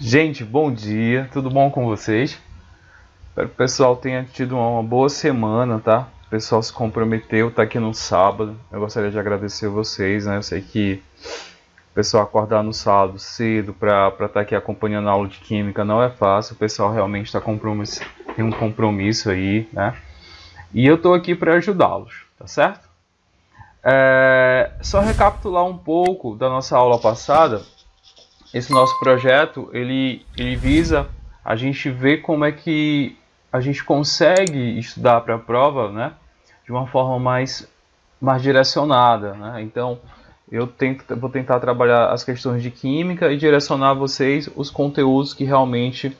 Gente, bom dia, tudo bom com vocês? Espero que o pessoal tenha tido uma boa semana, tá? O pessoal se comprometeu, tá aqui no sábado. Eu gostaria de agradecer vocês, né? Eu sei que o pessoal acordar no sábado cedo para estar aqui acompanhando a aula de química não é fácil. O pessoal realmente tem um compromisso aí, né? E eu tô aqui para ajudá-los, tá certo? Só recapitular um pouco da nossa aula passada. Esse nosso projeto ele visa a gente ver como é que a gente consegue estudar para a prova, né, de uma forma mais direcionada, né? Então vou tentar trabalhar as questões de química e direcionar a vocês os conteúdos que realmente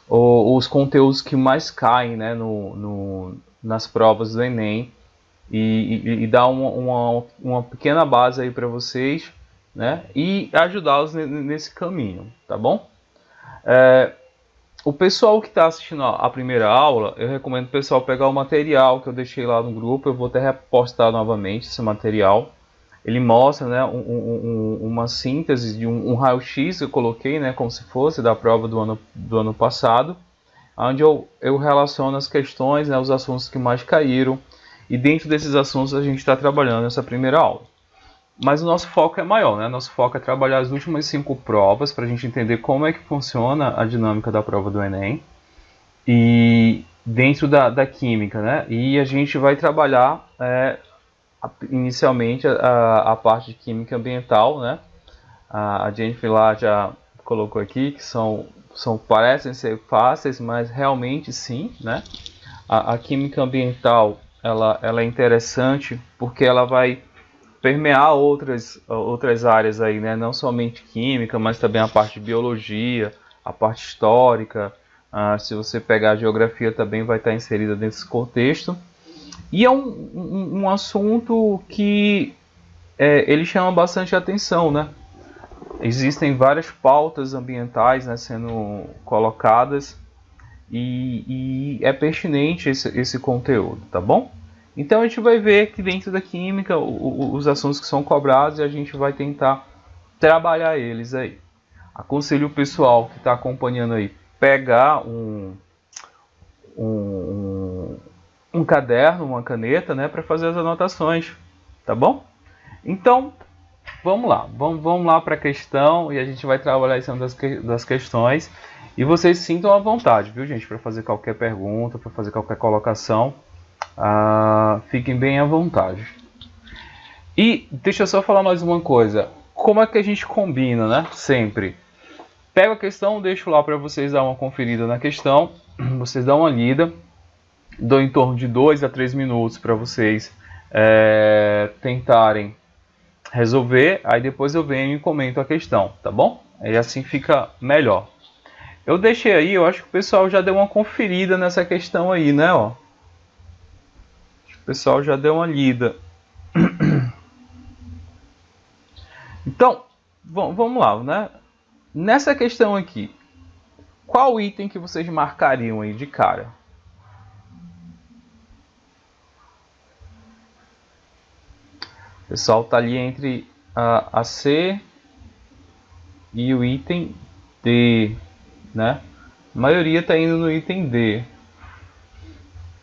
os conteúdos que mais caem, né, nas provas do Enem e dar uma pequena base aí para vocês, né? E ajudá-los nesse caminho, tá bom? O pessoal que está assistindo a primeira aula, eu recomendo o pessoal pegar o material que eu deixei lá no grupo. Eu vou até repostar novamente esse material. Ele mostra, né, uma síntese de um raio-x que eu coloquei, né, como se fosse da prova do ano passado, onde eu relaciono as questões, né, os assuntos que mais caíram. E dentro desses assuntos a gente está trabalhando nessa primeira aula. Mas o nosso foco é maior, né? Nosso foco é trabalhar as últimas 5 provas para a gente entender como é que funciona a dinâmica da prova do Enem e dentro da química, né? E a gente vai trabalhar inicialmente a parte de química ambiental, né? A Jennifer lá já colocou aqui que parecem ser fáceis, mas realmente sim, né? A química ambiental ela é interessante porque ela vai permear outras áreas aí, né? Não somente química, mas também a parte de biologia, a parte histórica. Se você pegar a geografia também vai estar inserida nesse contexto. E é um assunto que ele chama bastante atenção, né? Existem várias pautas ambientais, né, sendo colocadas e é pertinente esse conteúdo, tá bom? Então a gente vai ver que dentro da química os assuntos que são cobrados e a gente vai tentar trabalhar eles aí. Aconselho o pessoal que está acompanhando aí pegar um, um caderno, uma caneta, né, para fazer as anotações, tá bom? Então vamos lá, vamos lá para a questão e a gente vai trabalhar em cima das questões. E vocês sintam à vontade, viu, gente, para fazer qualquer pergunta, para fazer qualquer colocação. Fiquem bem à vontade. E deixa eu só falar mais uma coisa. Como é que a gente combina, né? Sempre. Pego a questão, deixo lá para vocês dar uma conferida na questão. Vocês dão uma lida. Dou em torno de 2 a 3 minutos para vocês tentarem resolver. Aí depois eu venho e comento a questão, tá bom? Aí assim fica melhor. Eu deixei aí, eu acho que o pessoal já deu uma conferida nessa questão aí, né? Ó. O pessoal já deu uma lida. Então, vamos lá, né? Nessa questão aqui, qual item que vocês marcariam aí de cara? O pessoal tá ali entre a C e o item D, né? A maioria tá indo no item D.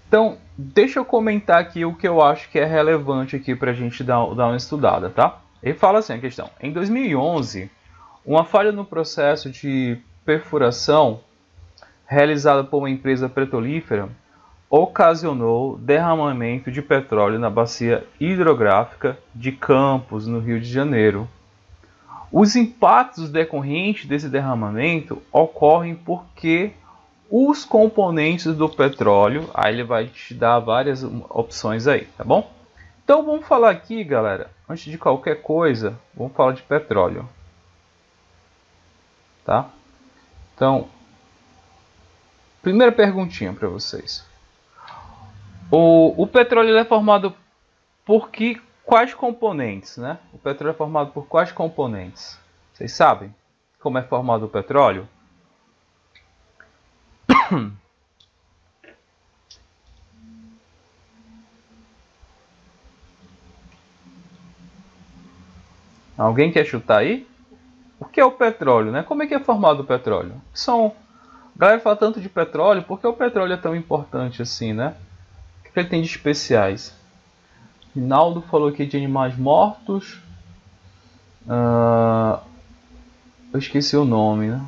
Então, deixa eu comentar aqui o que eu acho que é relevante aqui para a gente dar uma estudada, tá? Ele fala assim a questão. Em 2011, uma falha no processo de perfuração realizada por uma empresa petrolífera ocasionou derramamento de petróleo na bacia hidrográfica de Campos, no Rio de Janeiro. Os impactos decorrentes desse derramamento ocorrem porque os componentes do petróleo, aí ele vai te dar várias opções aí, tá bom? Então vamos falar aqui, galera, antes de qualquer coisa, vamos falar de petróleo, tá? Então, primeira perguntinha para vocês. O petróleo é formado por quais componentes, né? O petróleo é formado por quais componentes? Vocês sabem como é formado o petróleo? Alguém quer chutar aí? que é o petróleo, né? Como é que é formado o petróleo? A galera fala tanto de petróleo, por que o petróleo é tão importante assim, né? O que ele tem de especiais? Rinaldo falou aqui de animais mortos. Eu esqueci o nome, né?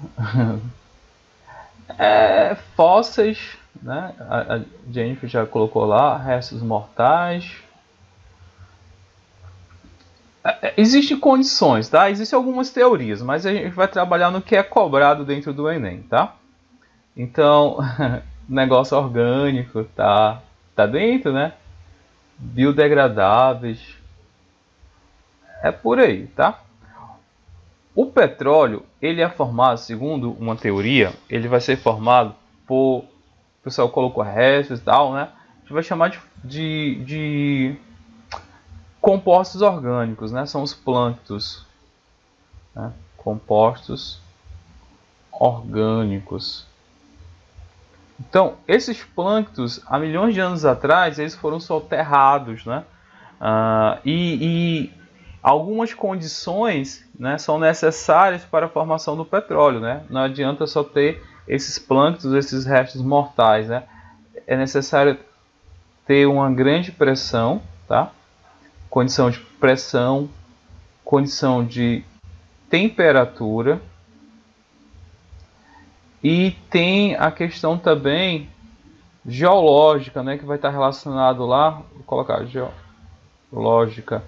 Fósseis, né? A Jennifer já colocou lá, restos mortais. Existem condições, tá? Existem algumas teorias, mas a gente vai trabalhar no que é cobrado dentro do Enem, tá? Então, negócio orgânico, tá dentro, né? Biodegradáveis, é por aí, tá? O petróleo, ele é formado, segundo uma teoria, ele vai ser formado por, o pessoal colocou restos e tal, né? A gente vai chamar de compostos orgânicos, né? São os plânctons, né? Compostos orgânicos. Então, esses plânctons, há milhões de anos atrás, eles foram soterrados, né? E algumas condições, né, são necessárias para a formação do petróleo, né? Não adianta só ter esses plânctons, esses restos mortais, né? É necessário ter uma grande pressão, tá? Condição de pressão, condição de temperatura. E tem a questão também geológica, né, que vai estar relacionado lá, vou colocar geológica,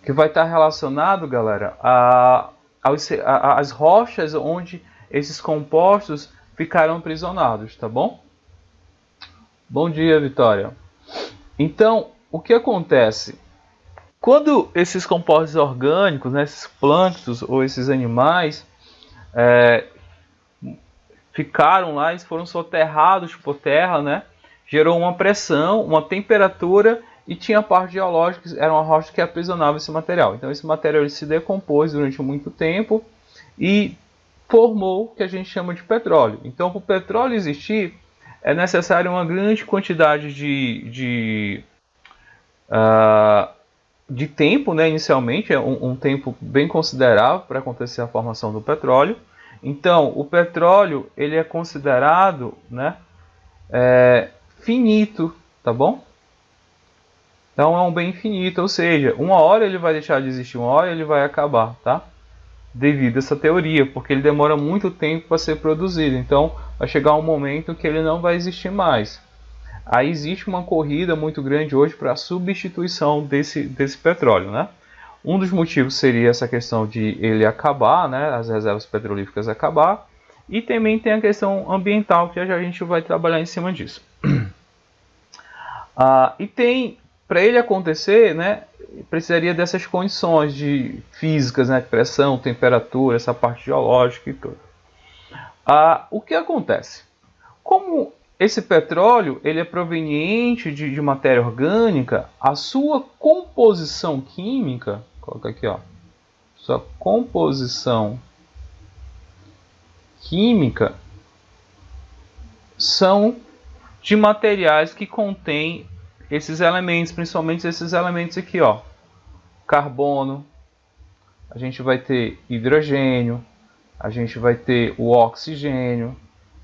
que vai estar relacionado, galera, às rochas onde esses compostos ficaram aprisionados, tá bom? Bom dia, Vitória. Então, o que acontece? Quando esses compostos orgânicos, né, esses plânctons ou esses animais ficaram lá, eles foram soterrados por terra, né? Gerou uma pressão, uma temperatura e tinha parte geológica, era uma rocha que aprisionava esse material. Então esse material ele se decompôs durante muito tempo e formou o que a gente chama de petróleo. Então para o petróleo existir é necessário uma grande quantidade de tempo, né? Inicialmente é um tempo bem considerável para acontecer a formação do petróleo. Então, o petróleo ele é considerado, né, finito, tá bom? Então é um bem finito, ou seja, uma hora ele vai deixar de existir, uma hora ele vai acabar, tá? Devido a essa teoria, porque ele demora muito tempo para ser produzido. Então, vai chegar um momento que ele não vai existir mais. Aí existe uma corrida muito grande hoje para a substituição desse petróleo, né? Um dos motivos seria essa questão de ele acabar, né, as reservas petrolíferas acabar, e também tem a questão ambiental, que a gente vai trabalhar em cima disso. E tem, para ele acontecer, né, precisaria dessas condições de físicas, né, de pressão, temperatura, essa parte geológica e tudo. O que acontece? Como esse petróleo ele é proveniente de matéria orgânica, a sua composição química, coloca aqui, ó, sua composição química são de materiais que contêm esses elementos, principalmente esses elementos aqui, ó, carbono, a gente vai ter hidrogênio, a gente vai ter o oxigênio,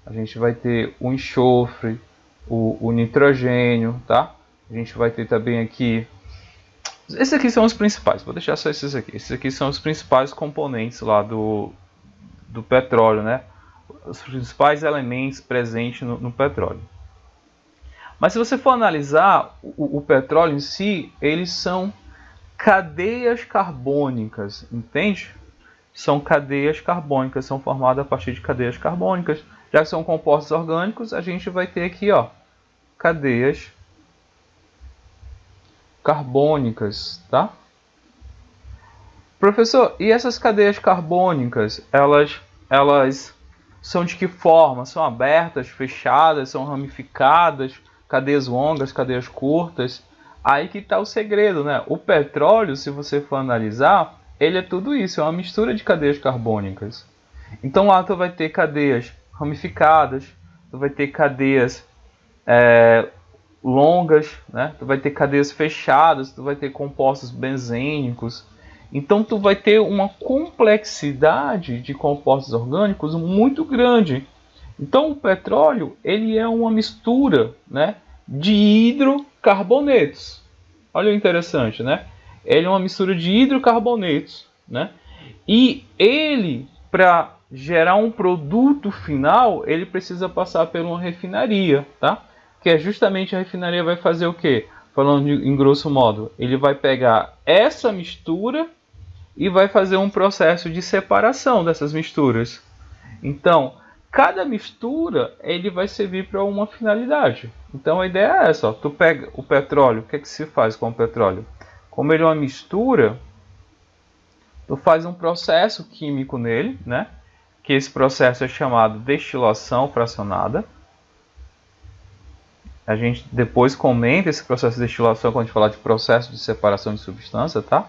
a gente vai ter o enxofre, o nitrogênio, tá? A gente vai ter também aqui, esses aqui são os principais, vou deixar só esses aqui. Esses aqui são os principais componentes lá do petróleo, né? Os principais elementos presentes no petróleo. Mas se você for analisar o petróleo em si, eles são cadeias carbônicas, entende? São cadeias carbônicas, são formadas a partir de cadeias carbônicas. Já que são compostos orgânicos, a gente vai ter aqui, ó, cadeias carbônicas, tá? Professor, e essas cadeias carbônicas, elas são de que forma? São abertas, fechadas, são ramificadas, cadeias longas, cadeias curtas? Aí que está o segredo, né? O petróleo, se você for analisar, ele é tudo isso, é uma mistura de cadeias carbônicas. Então lá tu vai ter cadeias ramificadas, tu vai ter cadeias longas, né? Tu vai ter cadeias fechadas, tu vai ter compostos benzênicos. Então tu vai ter uma complexidade de compostos orgânicos muito grande. Então o petróleo ele é uma mistura, né, de hidrocarbonetos. Olha o interessante, né? Ele é uma mistura de hidrocarbonetos, né? E ele, para gerar um produto final, ele precisa passar por uma refinaria, tá? Que é justamente a refinaria vai fazer o quê? Falando em grosso modo, ele vai pegar essa mistura e vai fazer um processo de separação dessas misturas. Então, cada mistura ele vai servir para uma finalidade. Então a ideia é essa, ó. Tu pega o petróleo, o que é que se faz com o petróleo? Como ele é uma mistura, tu faz um processo químico nele, né? Que esse processo é chamado destilação fracionada. A gente depois comenta esse processo de destilação quando a gente falar de processo de separação de substância, tá?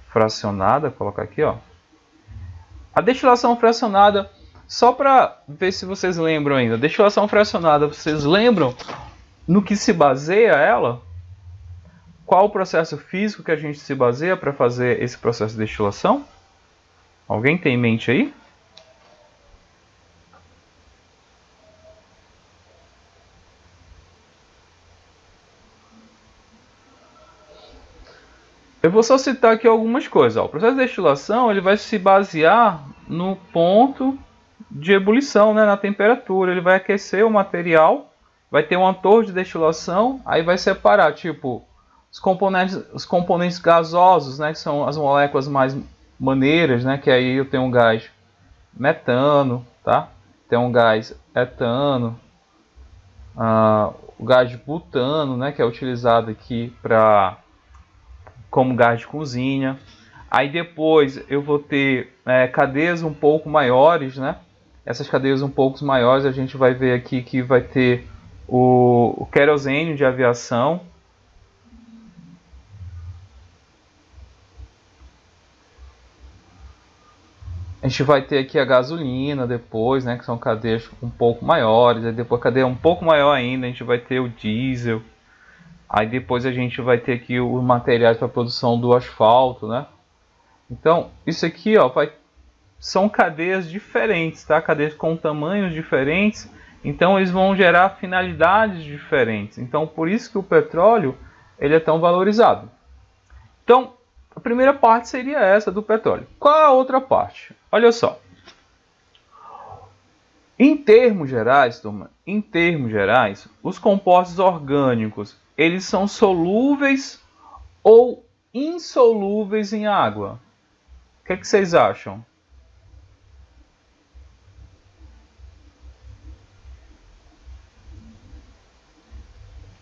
Fracionada, vou colocar aqui, ó. A destilação fracionada, só para ver se vocês lembram ainda. A destilação fracionada, vocês lembram no que se baseia ela? Qual o processo físico que a gente se baseia para fazer esse processo de destilação? Alguém tem em mente aí? Eu vou só citar aqui algumas coisas. Ó. O processo de destilação ele vai se basear no ponto de ebulição, né, na temperatura. Ele vai aquecer o material, vai ter uma torre de destilação, aí vai separar tipo os componentes gasosos, né, que são as moléculas mais maneiras, né, que aí eu tenho um gás metano, tá? Tem um gás etano, o gás de butano, né, que é utilizado aqui como gás de cozinha. Aí depois eu vou ter cadeias um pouco maiores, né? Essas cadeias um pouco maiores a gente vai ver aqui que vai ter o querosene de aviação. A gente vai ter aqui a gasolina depois, né? Que são cadeias um pouco maiores. Aí depois cadeia um pouco maior ainda, a gente vai ter o diesel. Aí depois a gente vai ter aqui os materiais para a produção do asfalto, né? Então, isso aqui, ó, são cadeias diferentes, tá? Cadeias com tamanhos diferentes. Então, eles vão gerar finalidades diferentes. Então, por isso que o petróleo ele é tão valorizado. Então, a primeira parte seria essa do petróleo. Qual a outra parte? Olha só. Em termos gerais, turma, os compostos orgânicos, eles são solúveis ou insolúveis em água? O que é que vocês acham?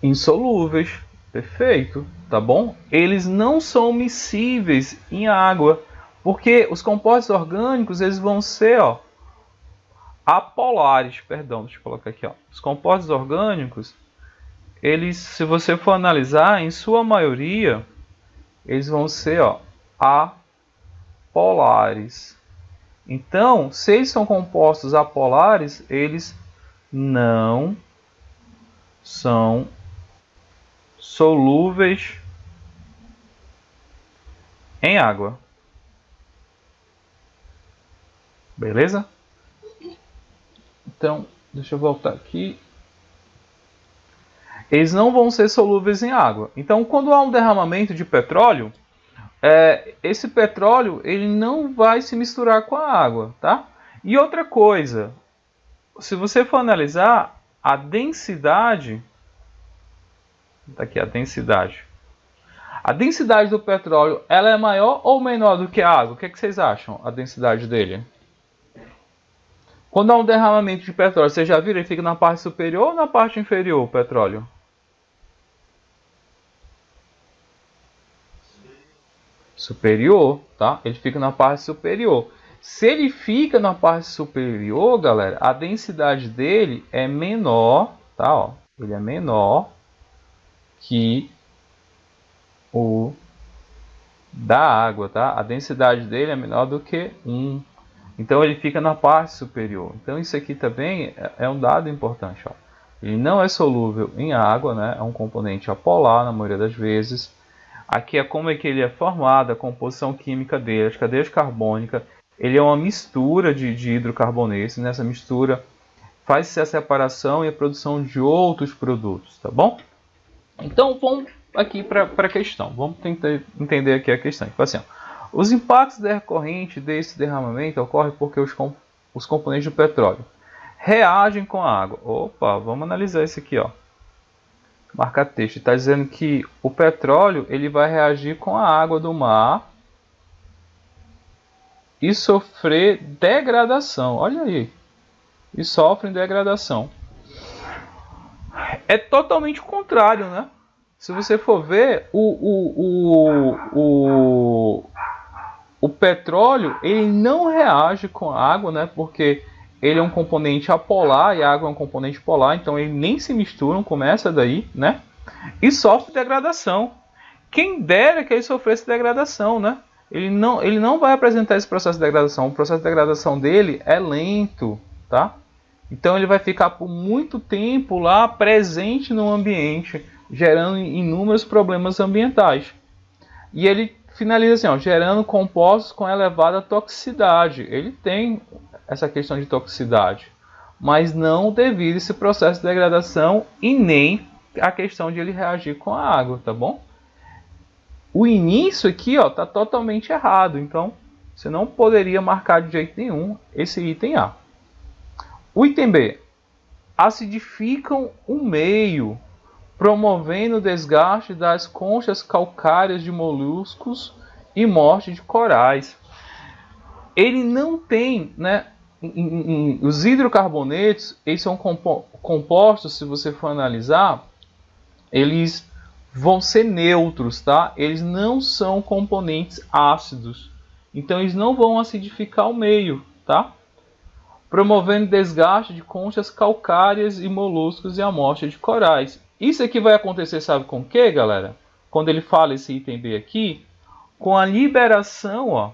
Insolúveis, perfeito, tá bom? Eles não são miscíveis em água, porque os compostos orgânicos eles vão ser, ó, apolares, perdão, deixa eu colocar aqui, ó. Os compostos orgânicos, eles, se você for analisar, em sua maioria, eles vão ser, ó, apolares. Então, se eles são compostos apolares, eles não são solúveis em água. Beleza? Então, deixa eu voltar aqui. Eles não vão ser solúveis em água. Então, quando há um derramamento de petróleo, esse petróleo ele não vai se misturar com a água, tá? E outra coisa, se você for analisar a densidade, tá aqui a densidade. A densidade do petróleo, ela é maior ou menor do que a água? O que vocês acham? A densidade dele? Quando há um derramamento de petróleo, você já viram? Ele fica na parte superior ou na parte inferior, o petróleo? Superior, tá? Ele fica na parte superior. Se ele fica na parte superior, galera, a densidade dele é menor, tá? Ó, ele é menor que o da água, tá? A densidade dele é menor do que 1. Então ele fica na parte superior. Então isso aqui também é um dado importante, ó. Ele não é solúvel em água, né? É um componente apolar na maioria das vezes. Aqui é como é que ele é formado, a composição química dele, as cadeias carbônicas. Ele é uma mistura de hidrocarbonetos. Nessa mistura faz-se a separação e a produção de outros produtos, tá bom? Então vamos aqui para a questão. Vamos tentar entender aqui a questão. Tipo assim, ó, os impactos decorrentes desse derramamento ocorrem porque os componentes do petróleo reagem com a água. Opa, vamos analisar isso aqui, ó. Marca texto. Está dizendo que o petróleo ele vai reagir com a água do mar e sofrer degradação. Olha aí. E sofrem degradação. É totalmente o contrário, né? Se você for ver, o petróleo ele não reage com a água, né? Porque ele é um componente apolar e a água é um componente polar, então eles nem se misturam, começa daí, né? E sofre degradação. Quem dera que ele sofresse degradação, né? Ele não vai apresentar esse processo de degradação. O processo de degradação dele é lento, tá? Então ele vai ficar por muito tempo lá presente no ambiente, gerando inúmeros problemas ambientais. E ele finaliza assim, ó, gerando compostos com elevada toxicidade. Ele tem essa questão de toxicidade, mas não devido a esse processo de degradação e nem a questão de ele reagir com a água, tá bom? O início aqui, ó, tá totalmente errado, então você não poderia marcar de jeito nenhum esse item A. O item B, acidificam o meio, promovendo o desgaste das conchas calcárias de moluscos e morte de corais. Ele não tem, né? Os hidrocarbonetos, eles são compostos, se você for analisar, eles vão ser neutros, tá? Eles não são componentes ácidos. Então eles não vão acidificar o meio, tá? Promovendo desgaste de conchas calcárias e moluscos e a morte de corais. Isso aqui vai acontecer, sabe com o que, galera? Quando ele fala esse item B aqui, com a liberação, ó,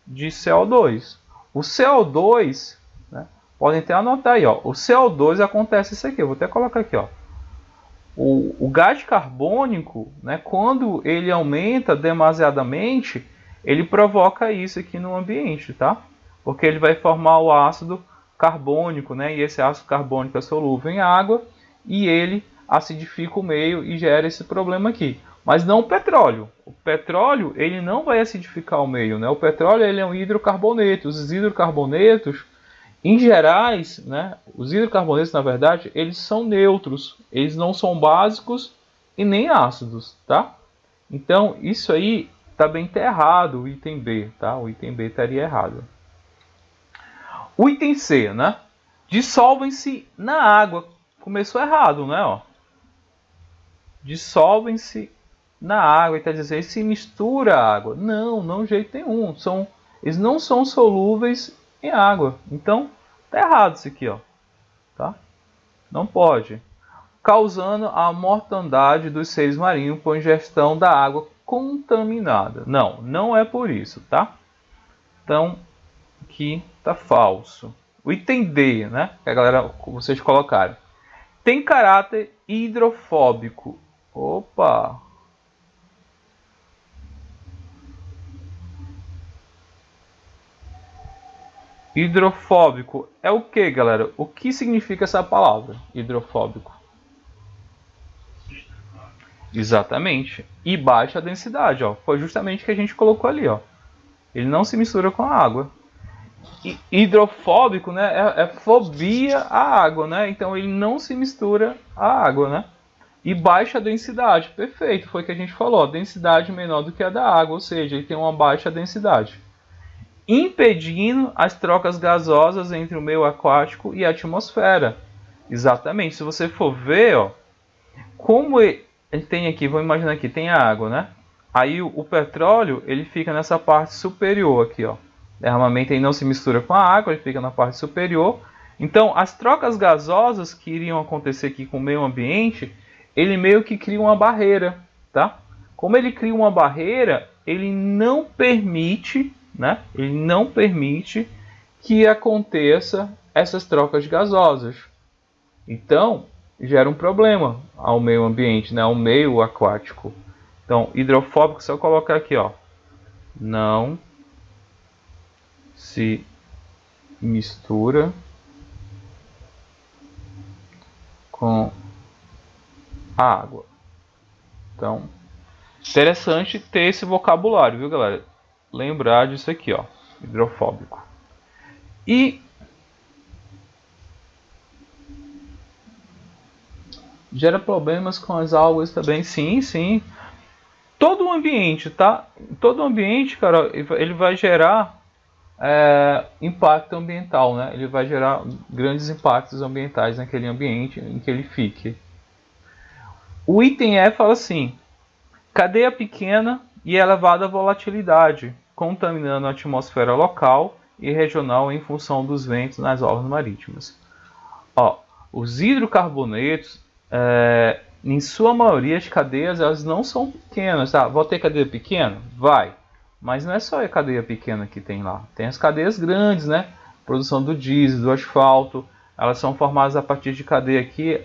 de CO2. O CO2, né, podem até anotar aí, ó, o CO2 acontece isso aqui, eu vou até colocar aqui, ó. O gás carbônico, né, quando ele aumenta demasiadamente, ele provoca isso aqui no ambiente, tá? Porque ele vai formar o ácido carbônico, né, e esse ácido carbônico é solúvel em água e ele acidifica o meio e gera esse problema aqui. Mas não o petróleo. O petróleo ele não vai acidificar o meio, né? O petróleo ele é um hidrocarboneto. Os hidrocarbonetos, em gerais, né? Os hidrocarbonetos, na verdade, eles são neutros. Eles não são básicos e nem ácidos, tá? Então, isso aí também está errado, o item B, tá? O item B estaria errado. O item C, né? Dissolvem-se na água. Começou errado, né? Ó. Dissolvem-se na água, e está dizendo, se mistura a água. Não, não de jeito nenhum. Eles não são solúveis em água. Então, tá errado isso aqui, ó. Tá? Não pode. Causando a mortandade dos seres marinhos por ingestão da água contaminada. Não, não é por isso, tá? Então, aqui tá falso. O item D, né? Que a galera, vocês colocaram. Tem caráter hidrofóbico. Opa! Hidrofóbico é o que, galera? O que significa essa palavra? Hidrofóbico. Exatamente. E baixa densidade, ó. Foi justamente o que a gente colocou ali, ó. Ele não se mistura com a água. Hidrofóbico, né? É fobia à água, né? Então ele não se mistura à água, né? E baixa densidade. Perfeito, foi o que a gente falou. Densidade menor do que a da água, ou seja, ele tem uma baixa densidade. Impedindo as trocas gasosas entre o meio aquático e a atmosfera. Exatamente. Se você for ver, ó, como a gente tem aqui, vamos imaginar aqui, tem a água, né? Aí o petróleo, ele fica nessa parte superior aqui, ó. O derramamento aí não se mistura com a água, ele fica na parte superior. Então, as trocas gasosas que iriam acontecer aqui com o meio ambiente, ele meio que cria uma barreira, tá? Como ele cria uma barreira, ele não permite, né? Ele não permite que aconteça essas trocas gasosas. Então, gera um problema ao meio ambiente, né? Ao meio aquático. Então, hidrofóbico, só colocar aqui, ó. Não se mistura com água. Então, interessante ter esse vocabulário, viu, galera? Lembrar disso aqui, ó. Hidrofóbico. E gera problemas com as algas também, sim, sim. Todo o ambiente, tá? Todo o ambiente, cara, ele vai gerar impacto ambiental, né? Ele vai gerar grandes impactos ambientais naquele ambiente em que ele fique. O item E fala assim: cadeia pequena e elevada volatilidade, contaminando a atmosfera local e regional em função dos ventos nas orlas marítimas. Ó, os hidrocarbonetos, em sua maioria, as cadeias elas não são pequenas. Tá? Vou ter cadeia pequena? Vai. Mas não é só a cadeia pequena que tem lá. Tem as cadeias grandes, né? Produção do diesel, do asfalto. Elas são formadas a partir de cadeia aqui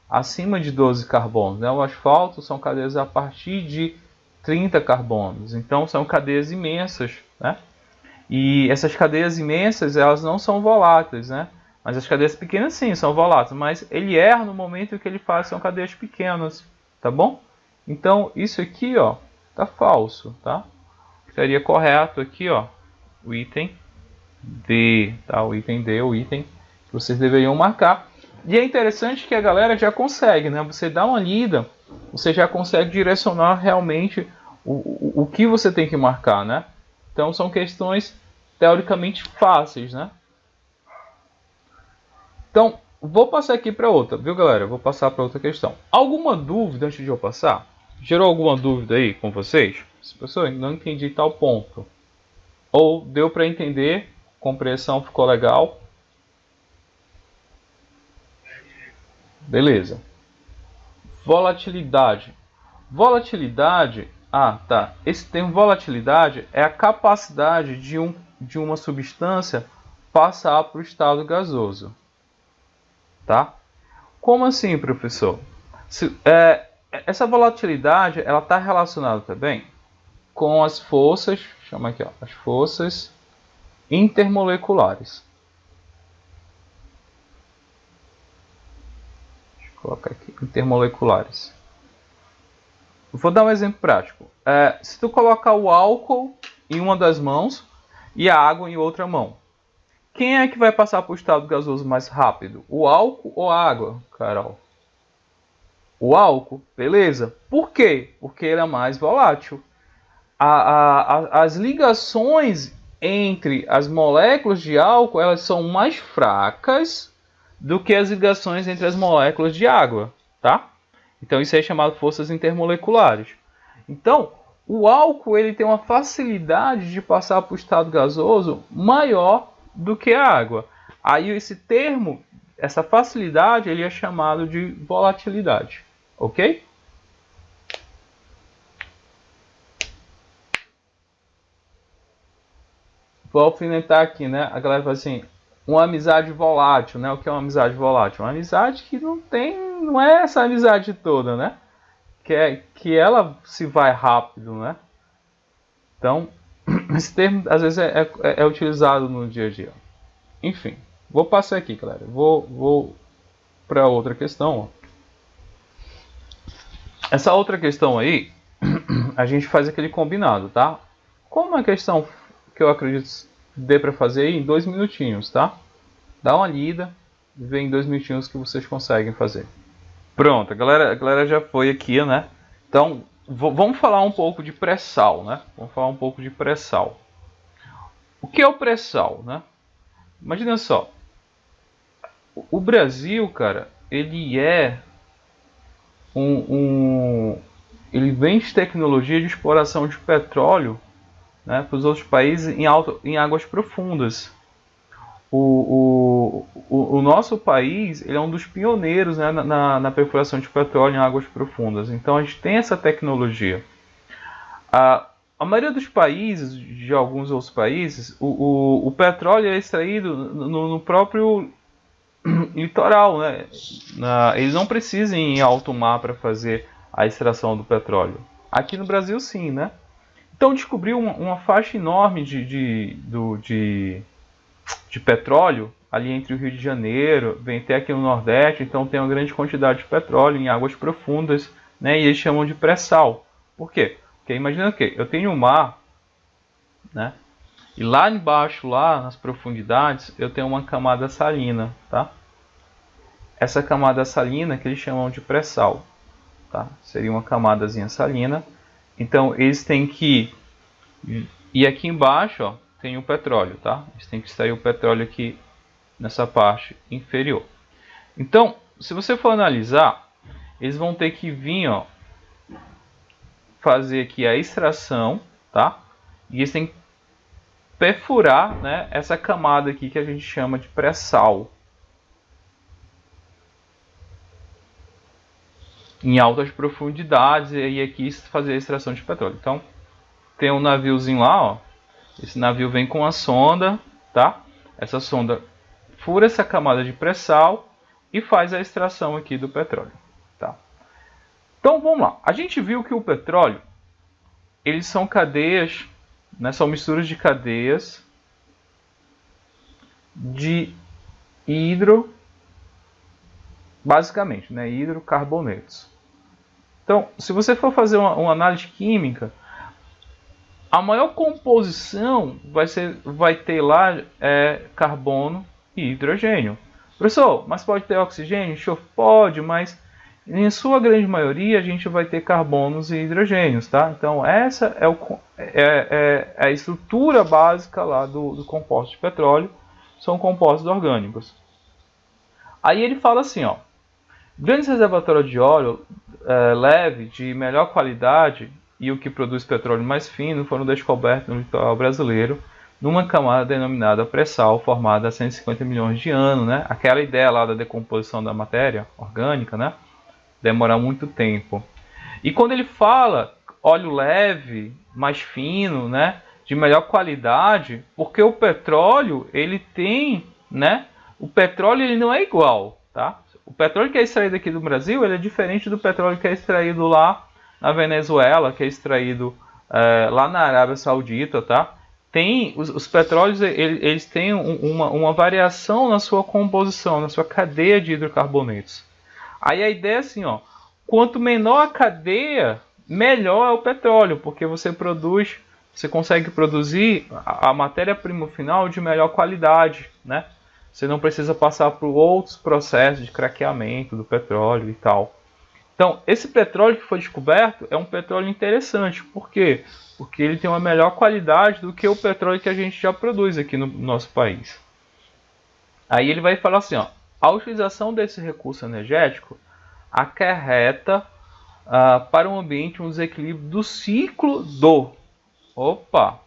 acima de 12 carbonos. Né? O asfalto são cadeias a partir de 30 carbonos. Então são cadeias imensas. Né? E essas cadeias imensas elas não são voláteis. Né? Mas as cadeias pequenas sim, são voláteis, mas ele erra no momento em que ele faz, são cadeias pequenas, tá bom? Então, isso aqui, ó, tá falso, tá? Seria correto aqui, ó, o item D, tá? O item D, o item que vocês deveriam marcar. E é interessante que a galera já consegue, né? Você dá uma lida, você já consegue direcionar realmente o que você tem que marcar, né? Então, são questões teoricamente fáceis, né? Então, vou passar aqui para outra, viu, galera? Vou passar para outra questão. Alguma dúvida antes de eu passar? Gerou alguma dúvida aí com vocês? Professor, não entendi tal ponto. Ou deu para entender? Compreensão ficou legal? Beleza. Volatilidade. Volatilidade, tá. Esse termo volatilidade é a capacidade de uma substância passar para o estado gasoso. Tá? Como assim, professor? Essa volatilidade ela está relacionada também com as forças, chama aqui, ó, as forças intermoleculares. Deixa eu colocar aqui, intermoleculares. Vou dar um exemplo prático. Se tu colocar o álcool em uma das mãos e a água em outra mão, quem é que vai passar para o estado gasoso mais rápido? O álcool ou a água, Carol? O álcool, beleza. Por quê? Porque ele é mais volátil. As ligações entre as moléculas de álcool elas são mais fracas do que as ligações entre as moléculas de água, tá? Então isso é chamado forças intermoleculares. Então, o álcool ele tem uma facilidade de passar para o estado gasoso maior do que a água. Aí esse termo, essa facilidade, ele é chamado de volatilidade. Ok? Vou alfinetar aqui, né? A galera fala assim, uma amizade volátil, né? O que é uma amizade volátil? Uma amizade que não é essa amizade toda, né? Que ela se vai rápido, né? Então, esse termo às vezes é utilizado no dia a dia. Enfim, vou passar aqui, galera. Vou para outra questão. Ó. Essa outra questão aí, a gente faz aquele combinado, tá? Como a questão que eu acredito dê para fazer aí em 2 minutinhos, tá? Dá uma lida e vê em 2 minutinhos que vocês conseguem fazer. Pronto, a galera já foi aqui, né? Então, vamos falar um pouco de pré-sal, né? Vamos falar um pouco de pré-sal. O que é o pré-sal, né? Imagina só. O Brasil, cara, ele é ele vende tecnologia de exploração de petróleo, né, para os outros países em águas profundas. O nosso país ele é um dos pioneiros, né, na perfuração de petróleo em águas profundas. Então a gente tem essa tecnologia. A maioria dos países, de alguns outros países, o petróleo é extraído no próprio litoral, né? Eles não precisam ir em alto mar para fazer a extração do petróleo? Aqui no Brasil sim, né? Então descobriu uma faixa enorme de petróleo ali entre o Rio de Janeiro, vem até aqui no Nordeste, então tem uma grande quantidade de petróleo em águas profundas, né? E eles chamam de pré-sal. Por quê? Porque imagina que eu tenho um mar, né? E lá embaixo, lá nas profundidades, eu tenho uma camada salina, tá? Essa camada salina que eles chamam de pré-sal, tá? Seria uma camadazinha salina. Então eles têm que e aqui embaixo, ó, tem o petróleo, tá? Eles têm que extrair o petróleo aqui nessa parte inferior. Então, se você for analisar, eles vão ter que vir, ó, fazer aqui a extração, tá? E eles têm que perfurar, né, essa camada aqui que a gente chama de pré-sal em altas profundidades e aqui fazer a extração de petróleo. Então, tem um naviozinho lá, ó. Esse navio vem com a sonda, tá? Essa sonda fura essa camada de pré-sal e faz a extração aqui do petróleo, tá? Então vamos lá. A gente viu que o petróleo, eles são cadeias, né? São misturas de cadeias de basicamente, né? Hidrocarbonetos. Então, se você for fazer uma análise química, a maior composição vai ter lá carbono e hidrogênio. Professor, mas pode ter oxigênio? Pode, mas em sua grande maioria a gente vai ter carbonos e hidrogênios, tá? Então essa é a estrutura básica lá do composto de petróleo, são compostos orgânicos. Aí ele fala assim, ó, grandes reservatórios de óleo leve de melhor qualidade e o que produz petróleo mais fino foram descobertos no litoral brasileiro, numa camada denominada pré-sal, formada há 150 milhões de anos, né? Aquela ideia lá da decomposição da matéria orgânica, né? Demora muito tempo. E quando ele fala óleo leve, mais fino, né? De melhor qualidade, porque o petróleo, ele tem, né? O petróleo, ele não é igual, tá? O petróleo que é extraído aqui do Brasil, ele é diferente do petróleo que é extraído lá na Venezuela, que é extraído lá na Arábia Saudita, tá? Tem os petróleos, eles têm uma variação na sua composição, na sua cadeia de hidrocarbonetos. Aí a ideia é assim, ó, quanto menor a cadeia, melhor é o petróleo, porque você consegue produzir a matéria-prima final de melhor qualidade, né? Você não precisa passar por outros processos de craqueamento do petróleo e tal. Então, esse petróleo que foi descoberto é um petróleo interessante. Por quê? Porque ele tem uma melhor qualidade do que o petróleo que a gente já produz aqui no nosso país. Aí ele vai falar assim, ó, a utilização desse recurso energético acarreta para o ambiente um desequilíbrio do ciclo do... Opa!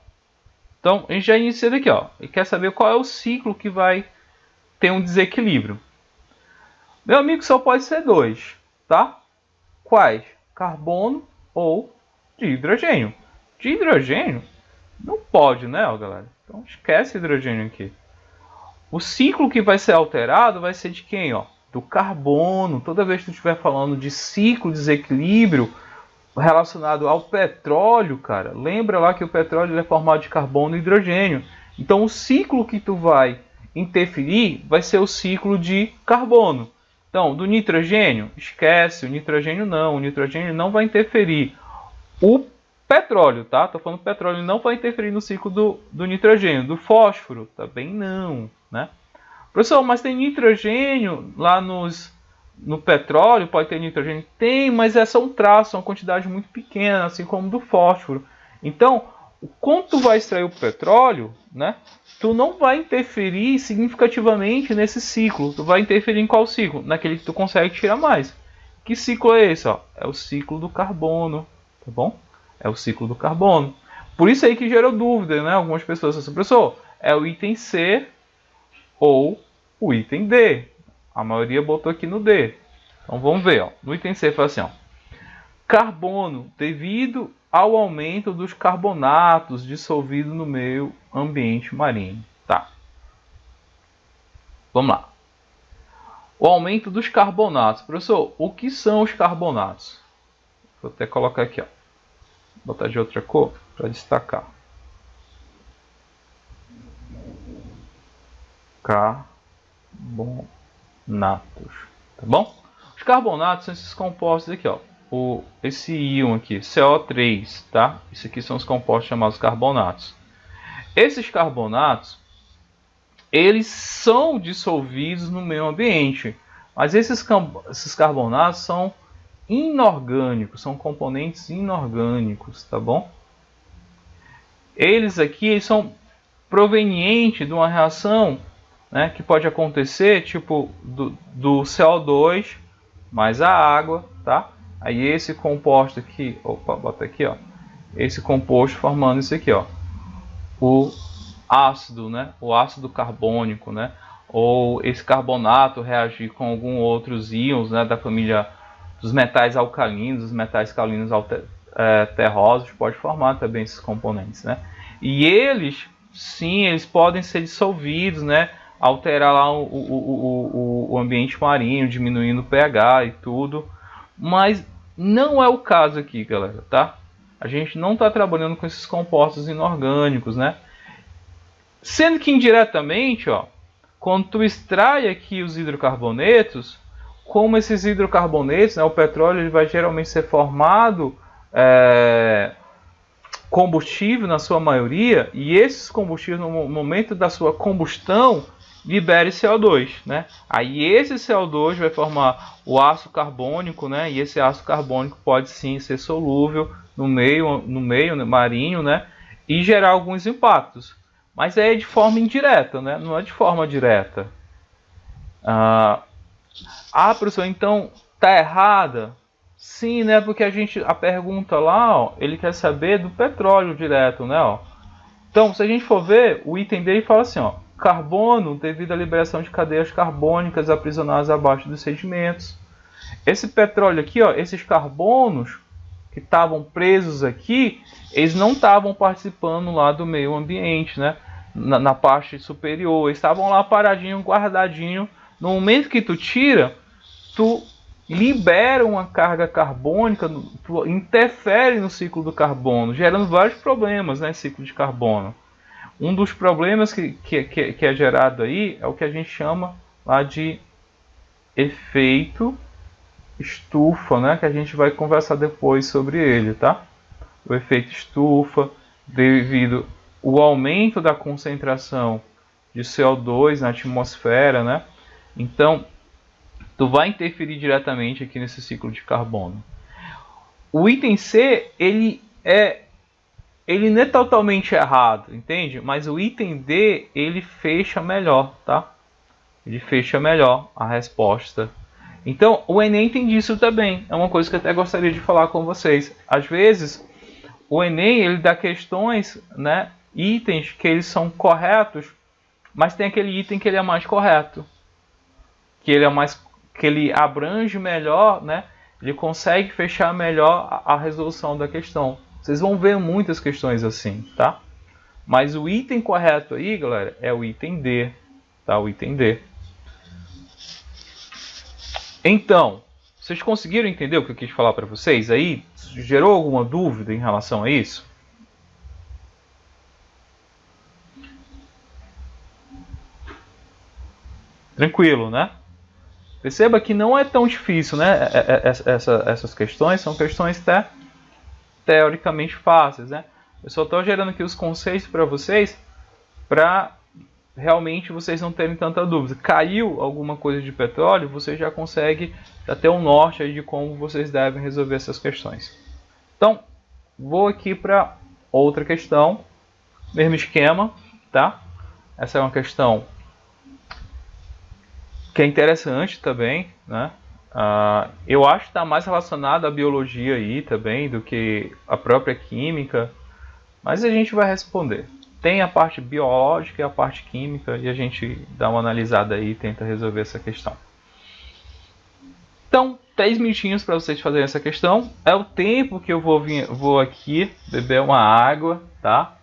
Então, a gente já inicia daqui, ó. E quer saber qual é o ciclo que vai ter um desequilíbrio. Meu amigo, só pode ser dois, tá? Quais? Carbono ou de hidrogênio. De hidrogênio? Não pode, né, galera? Então esquece hidrogênio aqui. O ciclo que vai ser alterado vai ser de quem? Ó? Do carbono. Toda vez que tu estiver falando de ciclo, desequilíbrio relacionado ao petróleo, cara, lembra lá que o petróleo é formado de carbono e hidrogênio. Então o ciclo que tu vai interferir vai ser o ciclo de carbono. Então, do nitrogênio, esquece, o nitrogênio não vai interferir. O petróleo, tá? Tô falando petróleo, não vai interferir no ciclo do nitrogênio. Do fósforo, também não, né? Professor, mas tem nitrogênio lá no petróleo, pode ter nitrogênio? Tem, mas é só um traço, uma quantidade muito pequena, assim como do fósforo. Então, quando tu vai extrair o petróleo, né? Tu não vai interferir significativamente nesse ciclo. Tu vai interferir em qual ciclo? Naquele que tu consegue tirar mais. Que ciclo é esse? Ó? É o ciclo do carbono, tá bom? É o ciclo do carbono. Por isso aí que gerou dúvida, né? Algumas pessoas assim, professor, é o item C ou o item D. A maioria botou aqui no D. Então vamos ver, ó. No item C fala assim, ó. Carbono, devido ao aumento dos carbonatos dissolvidos no meio ambiente marinho. Tá. Vamos lá. O aumento dos carbonatos. Professor, o que são os carbonatos? Vou até colocar aqui, ó. Botar de outra cor para destacar. Carbonatos, tá bom? Os carbonatos são esses compostos aqui, ó. Esse íon aqui, CO3, tá? Isso aqui são os compostos chamados carbonatos. Esses carbonatos, eles são dissolvidos no meio ambiente, mas esses carbonatos são inorgânicos, são componentes inorgânicos, tá bom? Eles são provenientes de uma reação, né, que pode acontecer, tipo, do CO2 mais a água, tá? Aí esse composto aqui, opa, bota aqui, ó. Esse composto formando isso aqui, ó. O ácido, né? O ácido carbônico, né? Ou esse carbonato reagir com alguns outros íons, né, da família dos metais alcalinos, os metais calinos terrosos, pode formar também esses componentes, né? E eles, sim, eles podem ser dissolvidos, né? Alterar lá o ambiente marinho, diminuindo o pH e tudo. Mas não é o caso aqui, galera, tá? A gente não está trabalhando com esses compostos inorgânicos, né? Sendo que indiretamente, ó, quando tu extrai aqui os hidrocarbonetos, como esses hidrocarbonetos, né, o petróleo ele vai geralmente ser formado combustível na sua maioria, e esses combustíveis no momento da sua combustão libera CO2, né? Aí esse CO2 vai formar o ácido carbônico, né? E esse ácido carbônico pode sim ser solúvel no meio marinho, né? E gerar alguns impactos. Mas é de forma indireta, né? Não é de forma direta. Professor, então tá errada? Sim, né? Porque a pergunta lá, ó, ele quer saber do petróleo direto, né? Ó. Então, se a gente for ver, o item dele fala assim, ó, carbono devido à liberação de cadeias carbônicas aprisionadas abaixo dos sedimentos. Esse petróleo aqui, ó, esses carbonos que estavam presos aqui, eles não estavam participando lá do meio ambiente, né? Na parte superior, eles estavam lá paradinho, guardadinho. No momento que tu tira, tu libera uma carga carbônica, tu interfere no ciclo do carbono, gerando vários problemas, né, ciclo de carbono. Um dos problemas que é gerado aí é o que a gente chama lá de efeito estufa, né, que a gente vai conversar depois sobre ele, tá? O efeito estufa, devido ao aumento da concentração de CO2 na atmosfera, né? Então, tu vai interferir diretamente aqui nesse ciclo de carbono. O item C, ele não é totalmente errado, entende? Mas o item D, ele fecha melhor, tá? Ele fecha melhor a resposta. Então, o Enem tem disso também. É uma coisa que eu até gostaria de falar com vocês. Às vezes, o Enem, ele dá questões, né? Itens que eles são corretos, mas tem aquele item que ele é mais correto. Que ele abrange melhor, né? Ele consegue fechar melhor a resolução da questão. Vocês vão ver muitas questões assim, tá? Mas o item correto aí, galera, é o item D, tá? O item D. Então, vocês conseguiram entender o que eu quis falar para vocês aí? Gerou alguma dúvida em relação a isso? Tranquilo, né? Perceba que não é tão difícil, né? Essas questões são questões teoricamente fáceis, né? Eu só estou gerando aqui os conceitos para vocês, para realmente vocês não terem tanta dúvida. Caiu alguma coisa de petróleo, você já consegue ter um norte aí de como vocês devem resolver essas questões. Então, vou aqui para outra questão, mesmo esquema, tá? Essa é uma questão que é interessante também, né? Eu acho que está mais relacionado à biologia aí também do que a própria química, mas a gente vai responder. Tem a parte biológica e a parte química e a gente dá uma analisada aí e tenta resolver essa questão. Então, 10 minutinhos para vocês fazerem essa questão. É o tempo que eu vou aqui beber uma água, tá?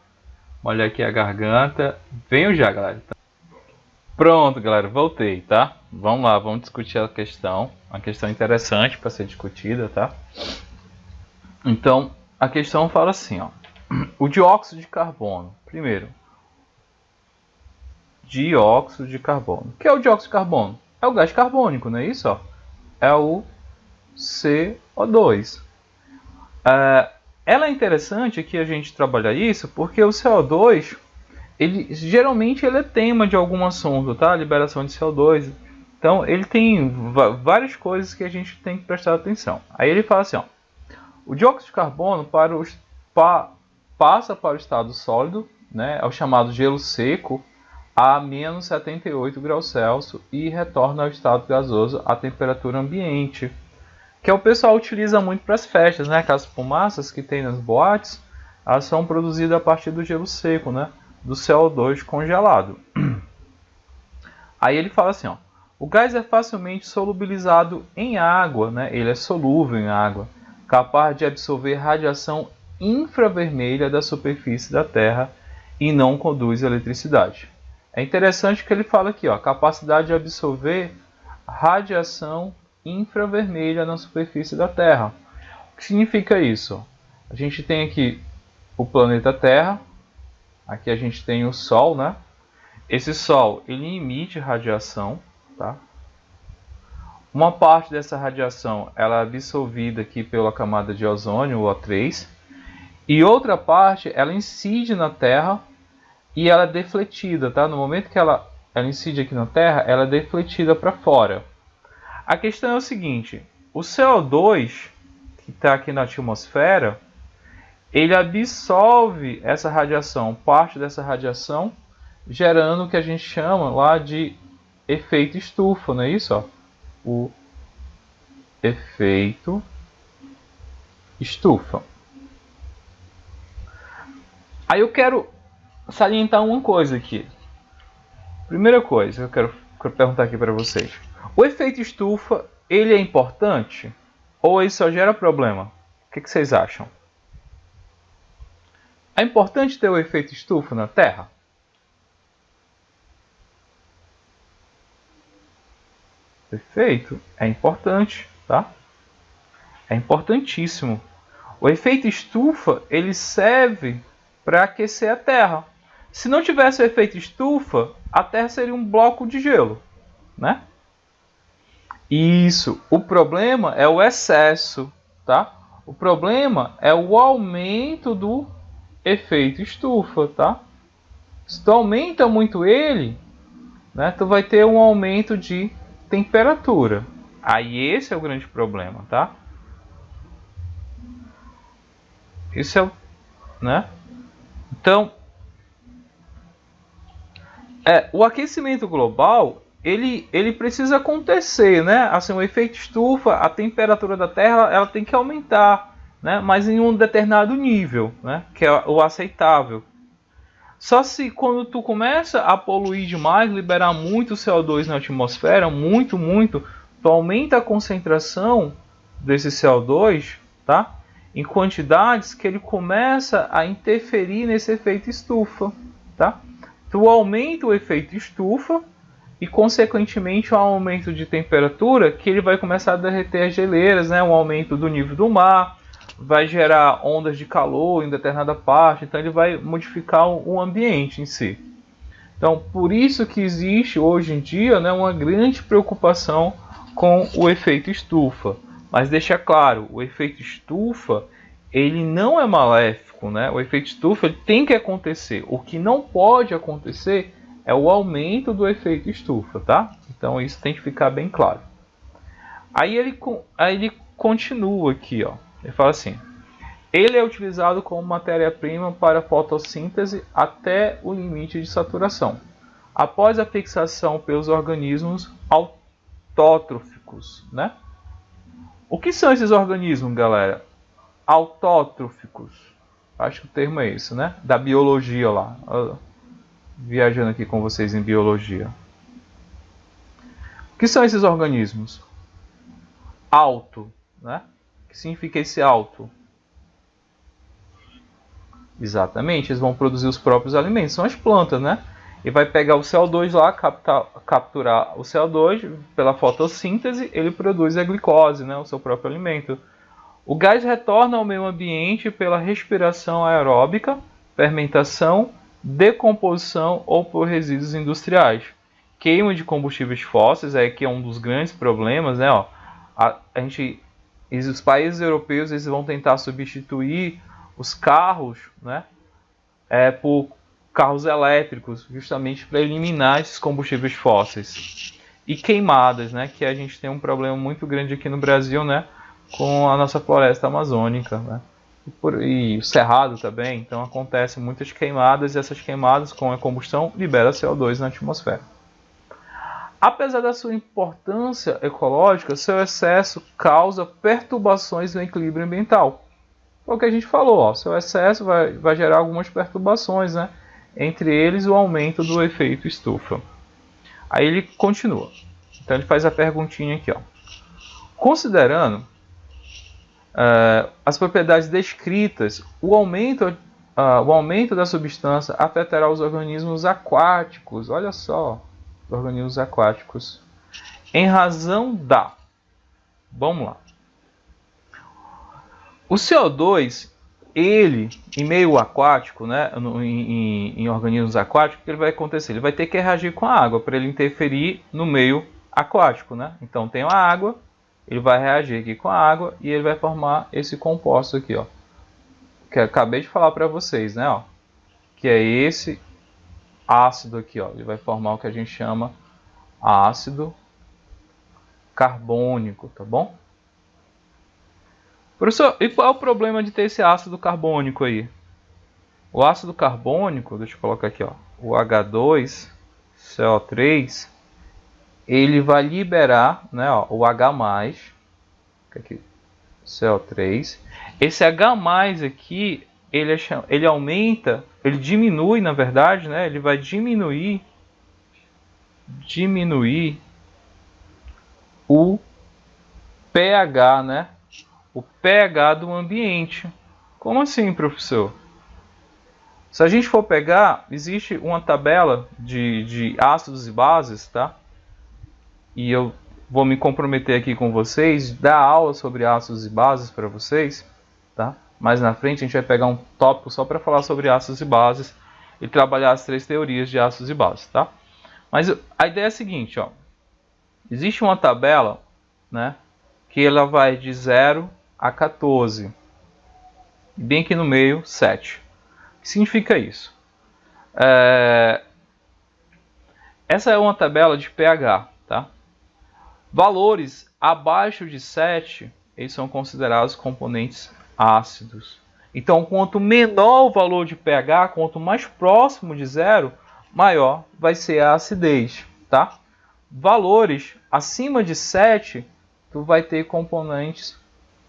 Molhar aqui a garganta. Venho já, galera. Pronto, galera, voltei, tá? Vamos lá, vamos discutir a questão. Uma questão interessante para ser discutida, tá? Então, a questão fala assim, ó. O dióxido de carbono. Primeiro, dióxido de carbono. O que é o dióxido de carbono? É o gás carbônico, não é isso? Ó? É o CO2. Ela é interessante que a gente trabalha isso porque o CO2, geralmente ele é tema de algum assunto, tá? Liberação de CO2. Então ele tem várias coisas que a gente tem que prestar atenção. Aí ele fala assim, ó, o dióxido de carbono passa para o estado sólido, né? É o chamado gelo seco, a menos 78 graus Celsius e retorna ao estado gasoso à temperatura ambiente, que o pessoal utiliza muito para as festas, né? Aquelas fumaças que tem nas boates, elas são produzidas a partir do gelo seco, né? Do CO2 congelado. Aí ele fala assim, ó, o gás é facilmente solubilizado em água, né? Ele é solúvel em água, capaz de absorver radiação infravermelha da superfície da Terra e não conduz eletricidade. É interessante que ele fala aqui, ó, capacidade de absorver radiação infravermelha na superfície da Terra. O que significa isso? A gente tem aqui o planeta Terra, aqui a gente tem o Sol, né? Esse Sol, ele emite radiação, tá? Uma parte dessa radiação ela é absorvida aqui pela camada de ozônio, o O3, e outra parte ela incide na Terra e ela é defletida, tá? No momento que ela incide aqui na Terra, ela é defletida para fora. A questão é o seguinte, o CO2 que está aqui na atmosfera, ele absorve essa radiação, parte dessa radiação, gerando o que a gente chama lá de efeito estufa, não é isso? Ó? O efeito estufa. Aí eu quero salientar uma coisa aqui. Primeira coisa que eu quero perguntar aqui para vocês. O efeito estufa, ele é importante? Ou ele só gera problema? O que vocês acham? É importante ter o efeito estufa na Terra? Perfeito, é importante, tá? É importantíssimo. O efeito estufa, ele serve para aquecer a Terra. Se não tivesse o efeito estufa, a Terra seria um bloco de gelo, né? Isso. O problema é o excesso, tá? O problema é o aumento do efeito estufa, tá? Se tu aumenta muito ele, né, tu vai ter um aumento de temperatura. Aí esse é o grande problema, tá? Esse é o, né? Então, o aquecimento global, ele precisa acontecer, né? Assim, o efeito estufa, a temperatura da Terra, ela tem que aumentar, né? Mas em um determinado nível, né? Que é o aceitável. Só se quando tu começa a poluir demais, liberar muito CO2 na atmosfera, muito, tu aumenta a concentração desse CO2, tá? Em quantidades que ele começa a interferir nesse efeito estufa, tá? Tu aumenta o efeito estufa e, consequentemente, um aumento de temperatura que ele vai começar a derreter as geleiras, né? Um aumento do nível do mar, vai gerar ondas de calor em determinada parte, então ele vai modificar o ambiente em si. Então, por isso que existe hoje em dia, né, uma grande preocupação com o efeito estufa. Mas deixa claro, o efeito estufa, ele não é maléfico, né? O efeito estufa ele tem que acontecer. O que não pode acontecer é o aumento do efeito estufa, tá? Então isso tem que ficar bem claro. Aí ele continua aqui, ó. Ele fala assim: ele é utilizado como matéria-prima para fotossíntese até o limite de saturação, após a fixação pelos organismos autótrofos, né? O que são esses organismos, galera? Autótrofos. Acho que o termo é esse, né? Da biologia lá. Viajando aqui com vocês em biologia. O que são esses organismos? Auto, né? O que significa esse auto? Exatamente, eles vão produzir os próprios alimentos. São as plantas, né? E vai pegar o CO2 lá, capturar o CO2 pela fotossíntese, ele produz a glicose, né? O seu próprio alimento. O gás retorna ao meio ambiente pela respiração aeróbica, fermentação, decomposição ou por resíduos industriais. Queima de combustíveis fósseis, que é um dos grandes problemas, né? Ó, os países europeus eles vão tentar substituir os carros, né, por carros elétricos, justamente para eliminar esses combustíveis fósseis. E queimadas, né, que a gente tem um problema muito grande aqui no Brasil, né, com a nossa floresta amazônica, né, e o cerrado também. Então acontecem muitas queimadas e essas queimadas, com a combustão, libera CO2 na atmosfera. Apesar da sua importância ecológica, seu excesso causa perturbações no equilíbrio ambiental. É o que a gente falou, ó, seu excesso vai gerar algumas perturbações, né? Entre eles o aumento do efeito estufa. Aí ele continua. Então ele faz a perguntinha aqui, ó. Considerando as propriedades descritas, o aumento da substância afetará os organismos aquáticos. Olha só, os organismos aquáticos. Em razão da... Vamos lá. O CO2, ele, em meio aquático, né, em organismos aquáticos, o que ele vai acontecer? Ele vai ter que reagir com a água para ele interferir no meio aquático, né? Então tem a água, ele vai reagir aqui com a água e ele vai formar esse composto aqui, ó, que eu acabei de falar para vocês, né, ó, que é esse ácido aqui, ó. Ele vai formar o que a gente chama ácido carbônico, tá bom? Professor, e qual é o problema de ter esse ácido carbônico aí? O ácido carbônico, deixa eu colocar aqui, ó, o H2CO3, ele vai liberar, né, ó, o H+, aqui, CO3. Esse H+ aqui, ele aumenta, ele diminui, na verdade, né, ele vai diminuir o pH, né? O pH do ambiente. Como assim, professor? Se a gente for pegar, existe uma tabela de ácidos e bases, tá? E eu vou me comprometer aqui com vocês, dar aula sobre ácidos e bases para vocês, tá? Mais na frente a gente vai pegar um tópico só para falar sobre ácidos e bases e trabalhar as 3 teorias de ácidos e bases, tá? Mas a ideia é a seguinte, ó. Existe uma tabela, né, que ela vai de 0 a 14. Bem aqui no meio, 7. O que significa isso? Essa é uma tabela de pH, tá? Valores abaixo de 7, eles são considerados componentes ácidos. Então, quanto menor o valor de pH, quanto mais próximo de 0, maior vai ser a acidez, tá? Valores acima de 7, tu vai ter componentes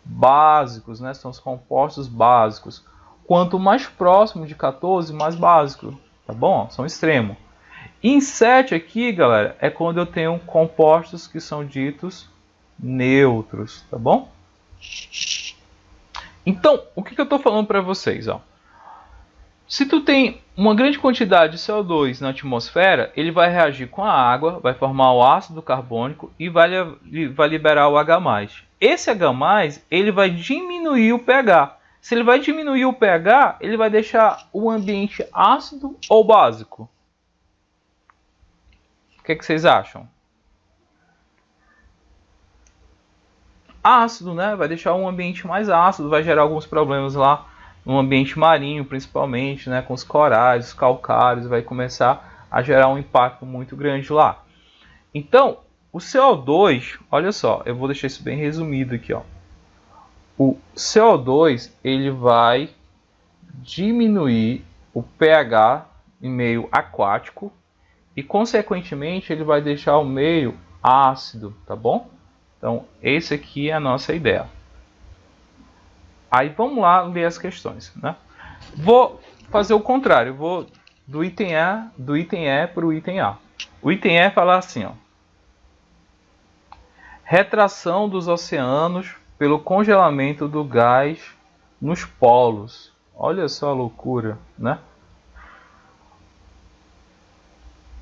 básicos, né? São os compostos básicos. Quanto mais próximo de 14, mais básico, tá bom? São extremos. E em 7 aqui, galera, é quando eu tenho compostos que são ditos neutros, tá bom? Então, o que eu estou falando para vocês, ó? Se tu tem uma grande quantidade de CO2 na atmosfera, ele vai reagir com a água, vai formar o ácido carbônico e vai liberar o H+. Esse H+, ele vai diminuir o pH. Se ele vai diminuir o pH, ele vai deixar o ambiente ácido ou básico? O que vocês acham? Ácido, né? Vai deixar um ambiente mais ácido, vai gerar alguns problemas lá no ambiente marinho, principalmente, né, com os corais, os calcários, vai começar a gerar um impacto muito grande lá. Então, o CO2, olha só, eu vou deixar isso bem resumido aqui, ó. O CO2, ele vai diminuir o pH em meio aquático e, consequentemente, ele vai deixar o meio ácido, tá bom? Então, esse aqui é a nossa ideia. Aí vamos lá ler as questões, né? Vou fazer o contrário, vou do item E para o item A. O item E fala assim, ó. Retração dos oceanos pelo congelamento do gás nos polos. Olha só a loucura, né?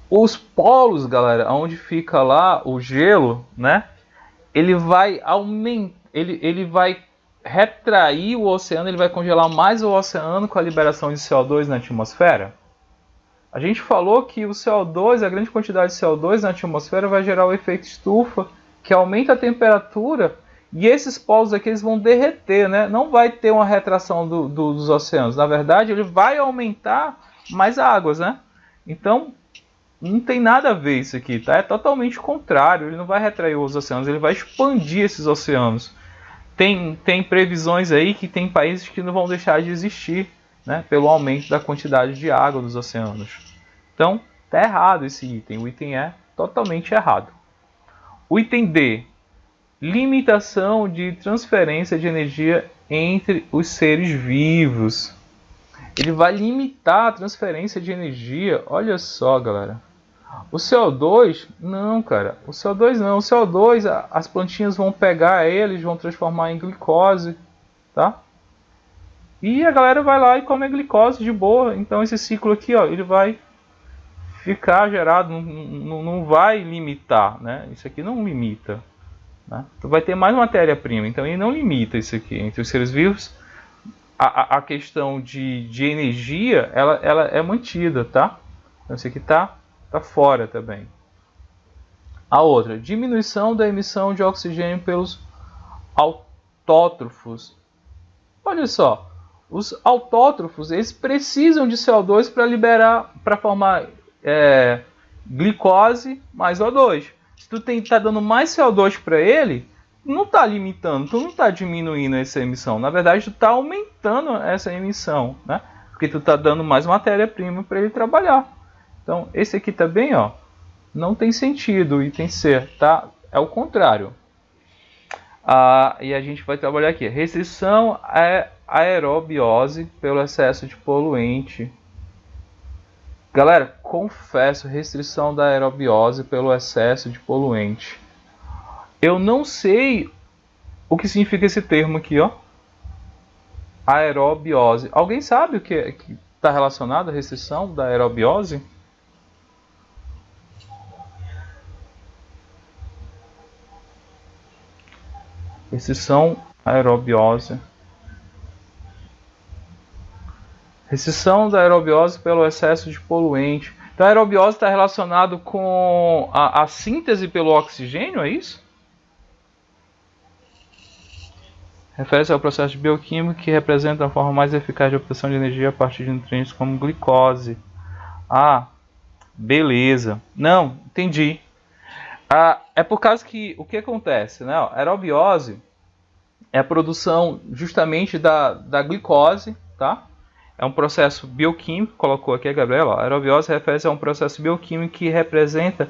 Os polos, galera, onde fica lá o gelo, né? Ele vai aumentar, ele vai retrair o oceano, ele vai congelar mais o oceano com a liberação de CO2 na atmosfera? A gente falou que o CO2, a grande quantidade de CO2 na atmosfera vai gerar o efeito estufa, que aumenta a temperatura, e esses polos aqui eles vão derreter, né? Não vai ter uma retração dos oceanos. Na verdade, ele vai aumentar mais águas, né? Então, não tem nada a ver isso aqui, tá? É totalmente contrário. Ele não vai retrair os oceanos, ele vai expandir esses oceanos. Tem previsões aí que tem países que não vão deixar de existir, né? Pelo aumento da quantidade de água dos oceanos. Então, tá errado esse item. O item é totalmente errado. O item D. Limitação de transferência de energia entre os seres vivos. Ele vai limitar a transferência de energia. Olha só, galera. O CO2, não, cara. O CO2 não. O CO2, as plantinhas vão pegar eles, vão transformar em glicose, tá? E a galera vai lá e come a glicose de boa. Então esse ciclo aqui, ó, ele vai ficar gerado, não vai limitar, né? Isso aqui não limita, né? Tu vai ter mais matéria-prima, então ele não limita isso aqui. Entre os seres vivos, a questão de energia, ela é mantida, tá? Então isso aqui tá fora também. A outra, diminuição da emissão de oxigênio pelos autótrofos. Olha só, os autótrofos, eles precisam de CO2 para liberar, para formar glicose mais O2. Se tu tá dando mais CO2 para ele, não está limitando, tu não está diminuindo essa emissão. Na verdade, tu está aumentando essa emissão, né? Porque tu está dando mais matéria-prima para ele trabalhar. Então, esse aqui também, ó, não tem sentido, item C, tá? É o contrário. E a gente vai trabalhar aqui. Restrição à aerobiose pelo excesso de poluente. Galera, confesso, restrição da aerobiose pelo excesso de poluente. Eu não sei o que significa esse termo aqui, ó. Aerobiose. Alguém sabe o que está relacionado à restrição da aerobiose? Restrição aerobiose. Restrição da aerobiose pelo excesso de poluente. Então a aerobiose está relacionado com a síntese pelo oxigênio, é isso? Refere-se ao processo bioquímico que representa a forma mais eficaz de obtenção de energia a partir de nutrientes como glicose. Ah, beleza. Não, entendi. É por causa que o que acontece, né? A aerobiose é a produção justamente da glicose, tá? É um processo bioquímico, colocou aqui a Gabriela. A aerobiose refere-se a um processo bioquímico que representa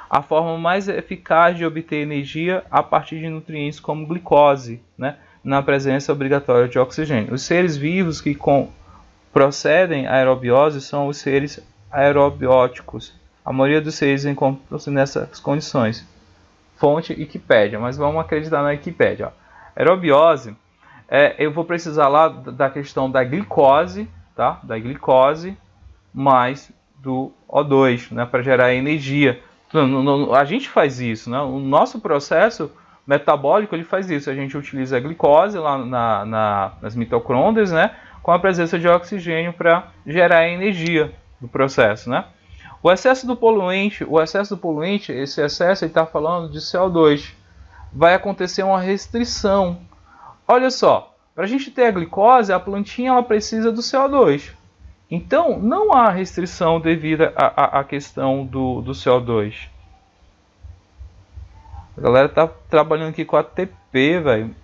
a forma mais eficaz de obter energia a partir de nutrientes como glicose, né? Na presença obrigatória de oxigênio. Os seres vivos que procedem à aerobiose são os seres aerobióticos. A maioria dos seres encontram-se nessas condições. Fonte Wikipédia, mas vamos acreditar na Wikipédia. Aerobiose, eu vou precisar lá da questão da glicose, tá? Da glicose mais do O2, né? Para gerar energia. A gente faz isso, né? O nosso processo metabólico ele faz isso. A gente utiliza a glicose lá nas mitocôndrias, né? Com a presença de oxigênio para gerar energia do processo, né? O excesso do poluente, esse excesso está falando de CO2. Vai acontecer uma restrição. Olha só, para a gente ter a glicose, a plantinha ela precisa do CO2. Então, não há restrição devido à questão do CO2. A galera tá trabalhando aqui com a ATP, velho.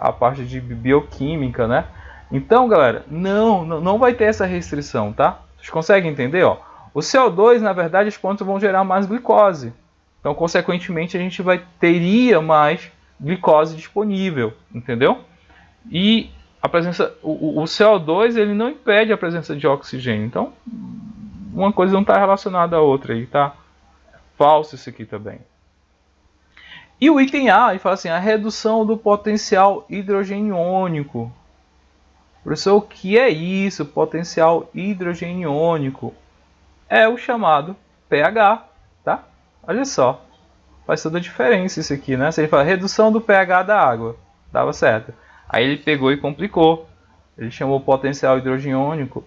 A parte de bioquímica, né? Então, galera, não vai ter essa restrição, tá? Vocês conseguem entender, ó? O CO2, na verdade, as plantas vão gerar mais glicose. Então, consequentemente, a gente teria mais glicose disponível, entendeu? E a presença, o CO2, ele não impede a presença de oxigênio. Então, uma coisa não está relacionada à outra aí, tá? Falso isso aqui também. E o item A, ele fala assim, a redução do potencial hidrogeniônico. Professor, o que é isso? Potencial hidrogeniônico. É o chamado pH, tá? Olha só. Faz toda a diferença isso aqui, né? Se ele fala redução do pH da água, dava certo. Aí ele pegou e complicou. Ele chamou o potencial hidrogeniônico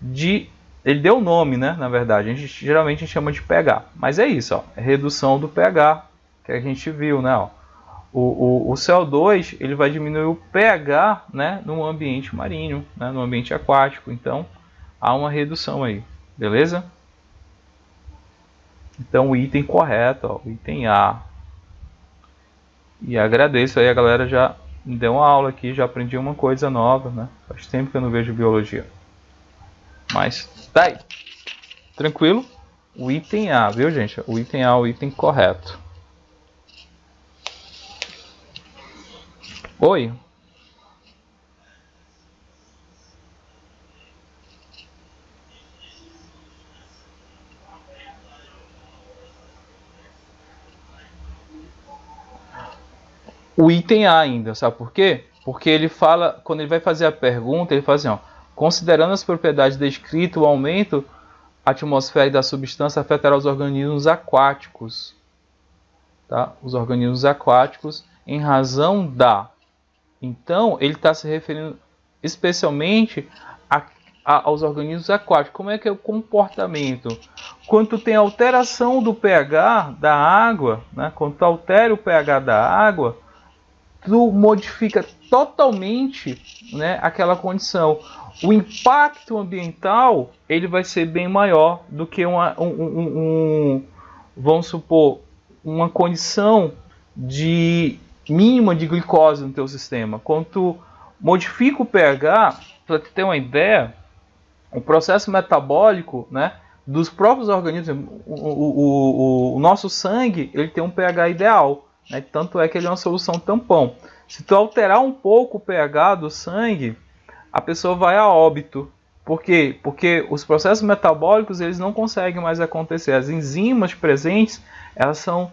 de... Ele deu o nome, né? Na verdade, geralmente a gente chama de pH. Mas é isso, ó, é redução do pH que a gente viu, né? Ó. O CO2 ele vai diminuir o pH, né, no ambiente marinho, né, no ambiente aquático. Então, há uma redução aí, beleza? Então, o item correto, ó, o item A. E agradeço aí, a galera já me deu uma aula aqui, já aprendi uma coisa nova, né? Faz tempo que eu não vejo biologia. Mas, tá aí. Tranquilo? O item A, viu, gente? O item A é o item correto. Oi? O item A ainda, sabe por quê? Porque ele fala, quando ele vai fazer a pergunta, ele fala assim, ó, considerando as propriedades descritas, o aumento atmosférico da substância afetará os organismos aquáticos. Tá? Os organismos aquáticos em razão da... Então, ele está se referindo especialmente aos organismos aquáticos. Como é que é o comportamento? Quando tem alteração do pH da água, né? Quando tu altera o pH da água, tu modifica totalmente, né, aquela condição. O impacto ambiental ele vai ser bem maior do que vamos supor, uma condição de mínima de glicose no teu sistema. Quando tu modifica o pH, para ter uma ideia, o processo metabólico, né, dos próprios organismos, o nosso sangue ele tem um pH ideal. Né? Tanto é que ele é uma solução tampão. Se tu alterar um pouco o pH do sangue, a pessoa vai a óbito. Por quê? Porque os processos metabólicos eles não conseguem mais acontecer. As enzimas presentes elas são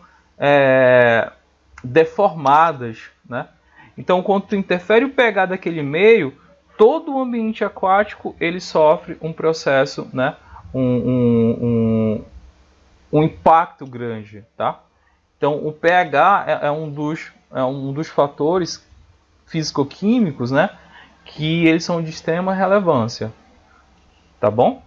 deformadas. Né? Então, quando tu interfere o pH daquele meio, todo o ambiente aquático ele sofre um processo, né? um impacto grande. Tá? Então, o pH é um dos fatores físico-químicos, né, que eles são de extrema relevância. Tá bom?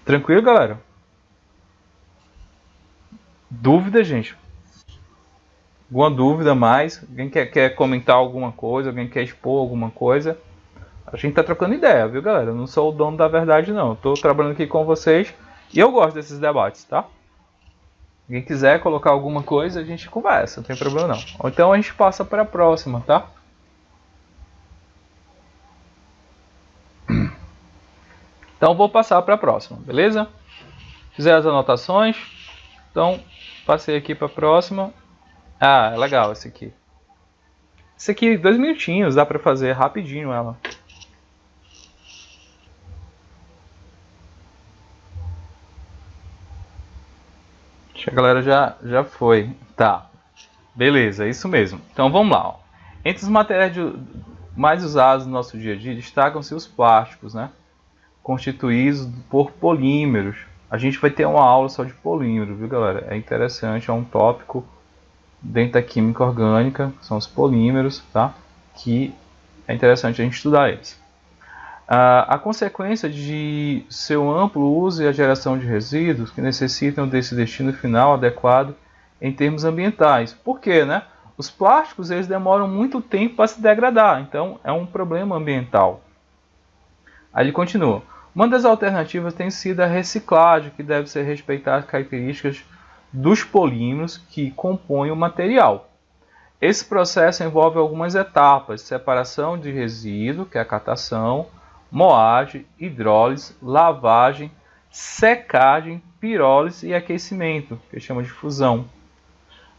Tranquilo, galera? Dúvida, gente? Alguma dúvida mais? Alguém quer comentar alguma coisa? Alguém quer expor alguma coisa? A gente tá trocando ideia, viu, galera? Eu não sou o dono da verdade, não. Estou trabalhando aqui com vocês e eu gosto desses debates, tá? Quem quiser colocar alguma coisa, a gente conversa, não tem problema não. Ou então a gente passa para a próxima, tá? Então vou passar para a próxima, beleza? Fizer as anotações. Então passei aqui para a próxima. Ah, é legal esse aqui. Esse aqui, 2 minutinhos, dá para fazer rapidinho ela. Acho que a galera já foi. Tá. Beleza, é isso mesmo. Então vamos lá. Ó. Entre os materiais mais usados no nosso dia a dia, destacam-se os plásticos, né? Constituídos por polímeros. A gente vai ter uma aula só de polímero, viu, galera? É interessante, é um tópico dentro da química orgânica, são os polímeros, tá? Que é interessante a gente estudar eles. A consequência de seu amplo uso e a geração de resíduos que necessitam desse destino final adequado em termos ambientais. Por quê, né? Os plásticos eles demoram muito tempo para se degradar, então é um problema ambiental. Aí ele continua. Uma das alternativas tem sido a reciclagem, que deve ser respeitar as características dos polímeros que compõem o material. Esse processo envolve algumas etapas: separação de resíduo, que é a catação, moagem, hidrólise, lavagem, secagem, pirólise e aquecimento, que chama de fusão.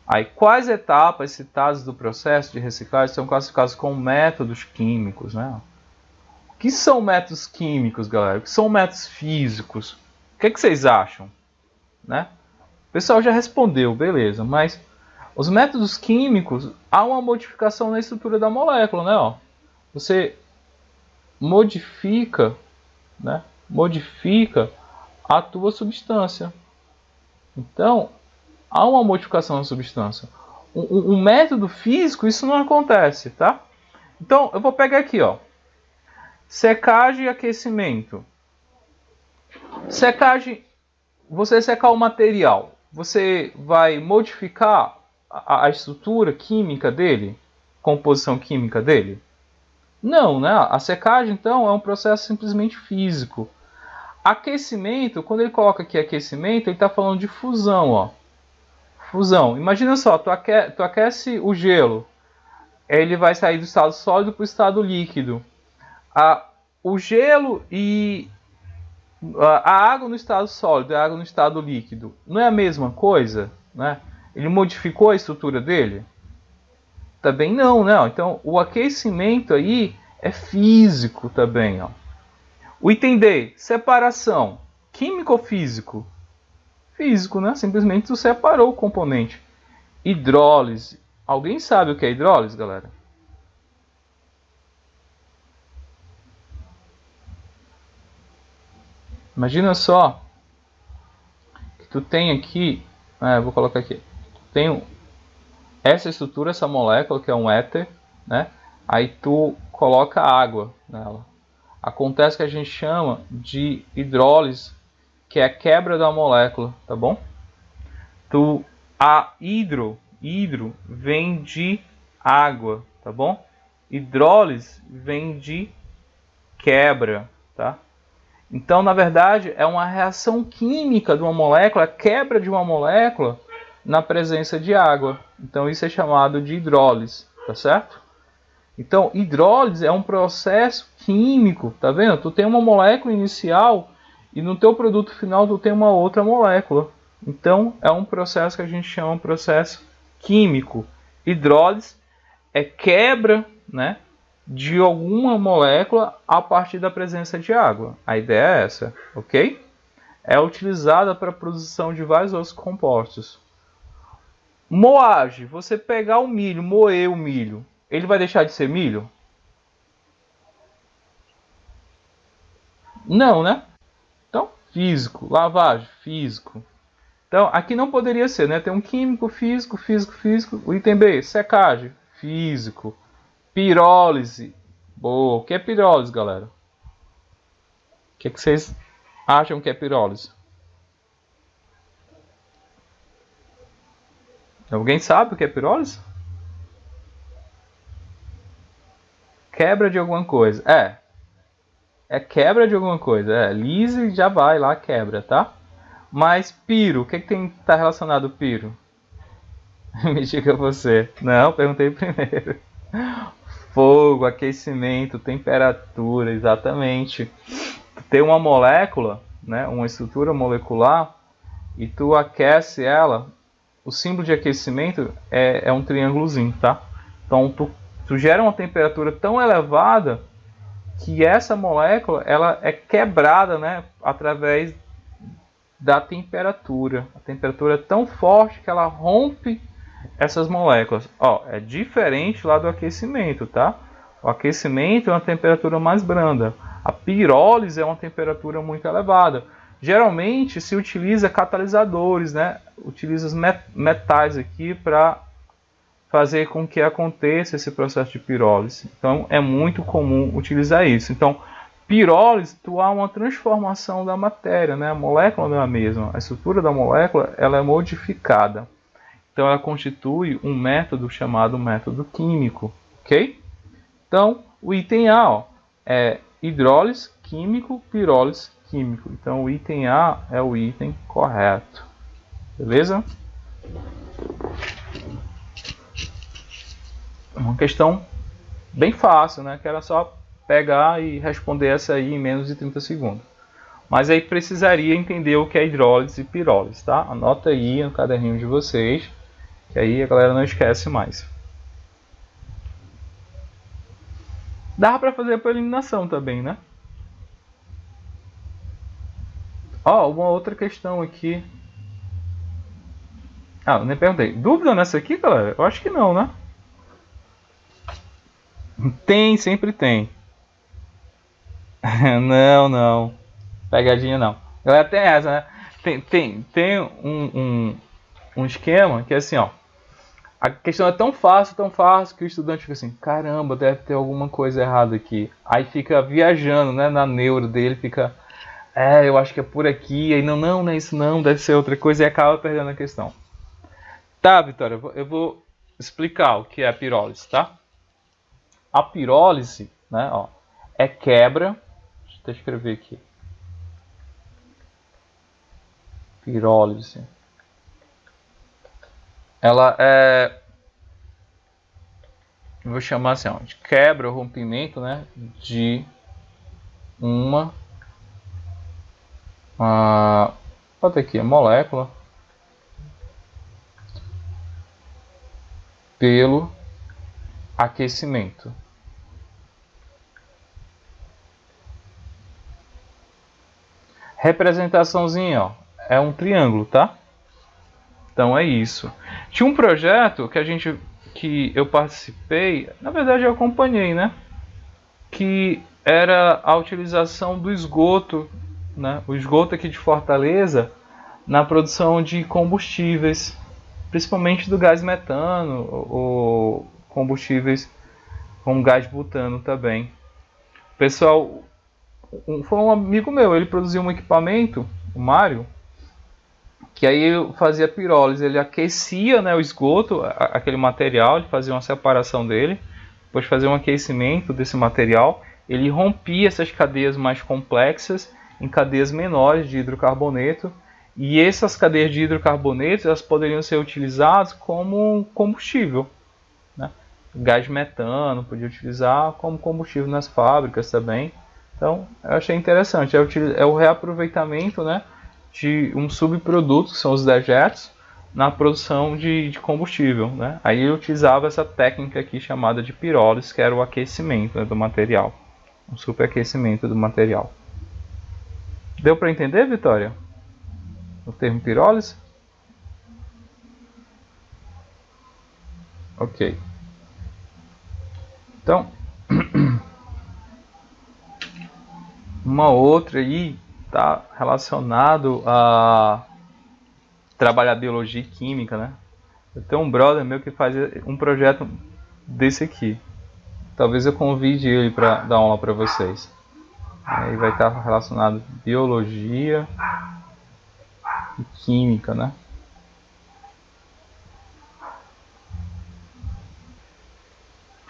Aí, quais etapas citadas do processo de reciclagem são classificadas como métodos químicos, né? O que são métodos químicos, galera? O que são métodos físicos? O que, é que vocês acham? Né? O pessoal já respondeu, beleza, mas os métodos químicos, há uma modificação na estrutura da molécula, né? Ó, você modifica, né? Modifica a tua substância. Então, há uma modificação na substância. Um método físico, isso não acontece, tá? Então, eu vou pegar aqui, ó. Secagem e aquecimento. Secagem, você secar o material, você vai modificar a estrutura química dele, composição química dele? Não, né? A secagem, então, é um processo simplesmente físico. Aquecimento, quando ele coloca aqui aquecimento, ele está falando de fusão, ó. Fusão. Imagina só, tu aquece o gelo, ele vai sair do estado sólido para o estado líquido. O gelo e a água no estado sólido e a água no estado líquido não é a mesma coisa, né? Ele modificou a estrutura dele? Também não, né? Então o aquecimento aí é físico também, ó. O item D, separação, químico ou físico? Físico, né? Simplesmente tu separou o componente. Hidrólise. Alguém sabe o que é hidrólise, galera? Imagina só que tu tem aqui, vou colocar aqui, tem essa estrutura, essa molécula que é um éter, né? Aí tu coloca água nela. Acontece que a gente chama de hidrólise, que é a quebra da molécula, tá bom? A hidro vem de água, tá bom? Hidrólise vem de quebra, tá? Então, na verdade, é uma reação química de uma molécula, a quebra de uma molécula na presença de água. Então, isso é chamado de hidrólise, tá certo? Então, hidrólise é um processo químico, tá vendo? Tu tem uma molécula inicial e no teu produto final tu tem uma outra molécula. Então, é um processo que a gente chama de processo químico. Hidrólise é quebra, né, de alguma molécula a partir da presença de água. A ideia é essa, ok? É utilizada para a produção de vários outros compostos. Moagem, você pegar o milho, moer o milho, ele vai deixar de ser milho? Não, né? Então, físico. Lavagem, físico. Então, aqui não poderia ser, né? Tem um químico, físico, físico, físico. O item B, secagem, físico. Pirólise. Boa. O que é pirólise, galera? O que vocês acham que é pirólise? Alguém sabe o que é pirólise? Quebra de alguma coisa. É quebra de alguma coisa. Lise já vai lá, quebra, tá? Mas piro, o que tem que estar relacionado ao piro? Me diga você. Não, perguntei primeiro. Fogo, aquecimento, temperatura, exatamente. Tu tem uma molécula, né, uma estrutura molecular, e tu aquece ela. O símbolo de aquecimento é um triângulozinho, tá? Então tu gera uma temperatura tão elevada que essa molécula ela é quebrada, né, através da temperatura. A temperatura é tão forte que ela rompe essas moléculas. Ó, é diferente lá do aquecimento, tá? O aquecimento é uma temperatura mais branda. A pirólise é uma temperatura muito elevada. Geralmente se utiliza catalisadores, né? Utiliza os metais aqui para fazer com que aconteça esse processo de pirólise. Então é muito comum utilizar isso. Então, pirólise, tu há uma transformação da matéria, né? A molécula não é a mesma. A estrutura da molécula ela é modificada. Então ela constitui um método chamado método químico, ok? Então o item A, ó, é hidrólise químico, pirólise químico. Então o item A é o item correto, beleza? Uma questão bem fácil, né? Que era só pegar e responder essa aí em menos de 30 segundos. Mas aí precisaria entender o que é hidrólise e pirólise, tá? Anota aí no caderninho de vocês, que aí a galera não esquece mais. Dá para fazer por eliminação também, né? Ó, uma outra questão aqui. Ah, nem perguntei. Dúvida nessa aqui, galera? Eu acho que não, né? Tem, sempre tem. Não. Pegadinha não. Ela tem essa, né? Tem um esquema que é assim, ó. A questão é tão fácil que o estudante fica assim, caramba, deve ter alguma coisa errada aqui. Aí fica viajando, né, na neuro dele, fica, eu acho que é por aqui, aí não é isso não, deve ser outra coisa, e acaba perdendo a questão. Tá, Vitória, eu vou explicar o que é a pirólise, tá? A pirólise, né, ó, é quebra, deixa eu escrever aqui, pirólise. Ela é, eu vou chamar assim, ó, de quebra, rompimento, né, de uma, bota aqui, a molécula pelo aquecimento. Representaçãozinha, ó, é um triângulo, tá? Então é isso. Tinha um projeto que eu participei, na verdade eu acompanhei, né? Que era a utilização do esgoto, né? O esgoto aqui de Fortaleza na produção de combustíveis, principalmente do gás metano ou combustíveis com gás butano também. O pessoal, foi um amigo meu, ele produziu um equipamento, o Mário, que aí fazia pirólise, ele aquecia, né, o esgoto, aquele material, ele fazia uma separação dele, depois fazia um aquecimento desse material, ele rompia essas cadeias mais complexas em cadeias menores de hidrocarboneto, e essas cadeias de hidrocarboneto elas poderiam ser utilizadas como combustível, né? Gás metano podia utilizar como combustível nas fábricas também. Então eu achei interessante, é o reaproveitamento, né, de um subproduto, que são os dejetos, na produção de combustível, né? Aí ele utilizava essa técnica aqui chamada de pirólise, que era o aquecimento, né, do material, um superaquecimento do material. Deu para entender, Vitória? O termo pirólise? Ok. Então, uma outra aí está relacionado a trabalhar biologia e química, né? Eu tenho um brother meu que faz um projeto desse aqui. Talvez eu convide ele para dar aula para vocês. Aí vai estar relacionado a biologia e química, né?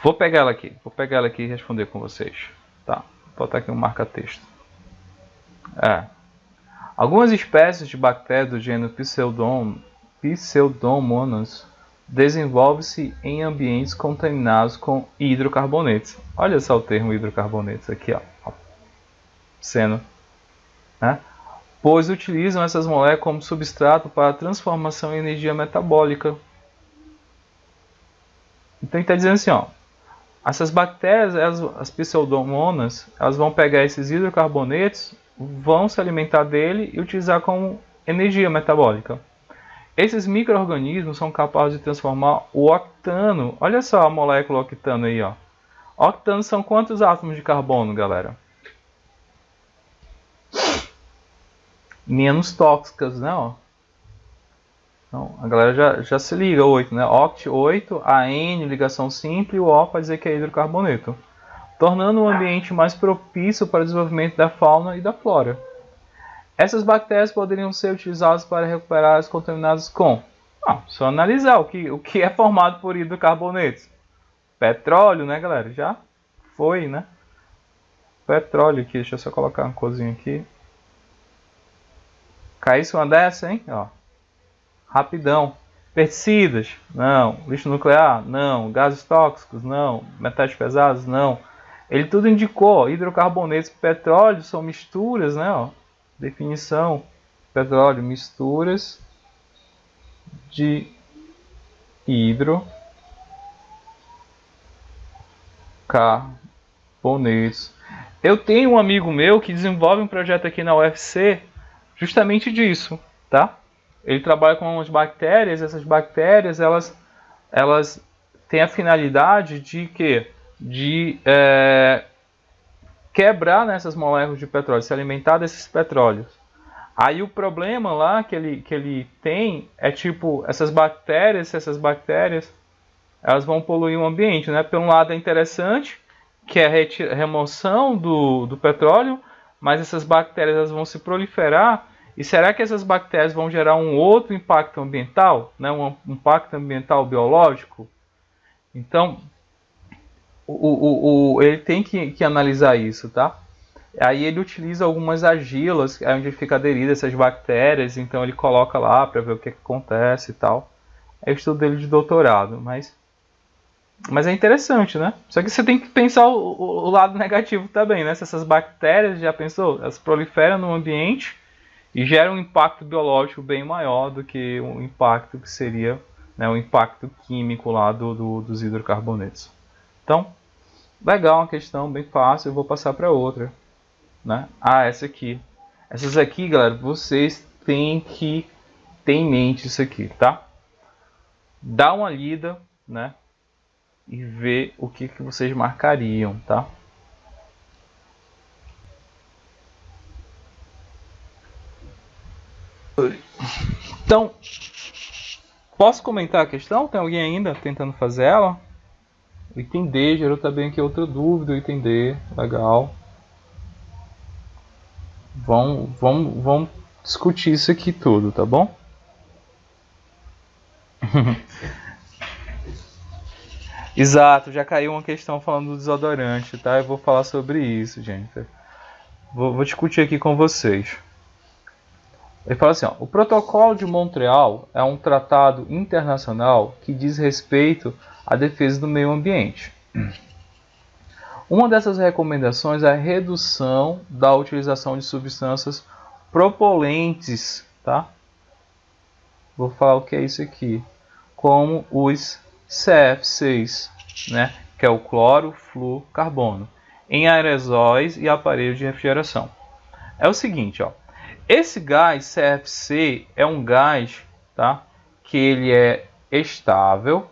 Vou pegar ela aqui e responder com vocês. Tá, vou botar aqui um marca-texto. Algumas espécies de bactérias do gênero Pseudomonas desenvolvem-se em ambientes contaminados com hidrocarbonetos. Olha só o termo hidrocarbonetos aqui, ó, sendo, né? Pois utilizam essas moléculas como substrato para transformação em energia metabólica. Então ele está dizendo assim, ó, essas bactérias, as pseudomonas, elas vão pegar esses hidrocarbonetos, vão se alimentar dele e utilizar como energia metabólica. Esses micro-organismos são capazes de transformar o octano. Olha só a molécula octano aí, ó. Octano são quantos átomos de carbono, galera? Menos tóxicas, né? Ó. Então, a galera já se liga, 8, né? Oct 8, AN, ligação simples, e o O para dizer que é hidrocarboneto, tornando o ambiente mais propício para o desenvolvimento da fauna e da flora. Essas bactérias poderiam ser utilizadas para recuperar as contaminadas com... só analisar o que é formado por hidrocarbonetos. Petróleo, né, galera? Já foi, né? Petróleo aqui, deixa eu só colocar uma coisinha aqui. Caísse uma dessa, hein? Ó. Rapidão. Pesticidas? Não. Lixo nuclear? Não. Gases tóxicos? Não. Metais pesados? Não. Ele tudo indicou. Hidrocarbonetos e petróleo são misturas, né? Ó. Definição: petróleo, misturas de hidrocarbonetos. Eu tenho um amigo meu que desenvolve um projeto aqui na UFC justamente disso, tá? Ele trabalha com umas bactérias, essas bactérias elas têm a finalidade de quê? De quebrar, né, essas moléculas de petróleo, se alimentar desses petróleos. Aí o problema lá que ele tem é tipo, essas bactérias, elas vão poluir o ambiente, né? Por um lado é interessante, que é a remoção do petróleo, mas essas bactérias elas vão se proliferar. E será que essas bactérias vão gerar um outro impacto ambiental, né? Um impacto ambiental biológico? Então, ele tem que analisar isso, tá? Aí ele utiliza algumas argilas, onde fica aderida essas bactérias, então ele coloca lá para ver o que acontece e tal. É o estudo dele de doutorado, mas é interessante, né? Só que você tem que pensar o lado negativo também, né? Se essas bactérias, já pensou? Elas proliferam no ambiente e geram um impacto biológico bem maior do que o impacto que seria, né, o impacto químico lá dos hidrocarbonetos. Então, legal, uma questão bem fácil, eu vou passar para outra. Né? Ah, essa aqui. Essas aqui, galera, vocês têm que ter em mente isso aqui, tá? Dá uma lida, né? E ver o que vocês marcariam, tá? Então, posso comentar a questão? Tem alguém ainda tentando fazer ela? O item D gerou também aqui outra dúvida. O item D, legal. Vamos discutir isso aqui tudo, tá bom? Exato, já caiu uma questão falando do desodorante, tá? Eu vou falar sobre isso, gente. Vou discutir aqui com vocês. Ele fala assim, ó, o Protocolo de Montreal é um tratado internacional que diz respeito à defesa do meio ambiente. Uma dessas recomendações é a redução da utilização de substâncias propolentes, tá? Vou falar o que é isso aqui. Como os CF6, né? Que é o clorofluorcarbono, em aerosóis e aparelhos de refrigeração. É o seguinte, ó. Esse gás CFC é um gás, tá? Que ele é estável.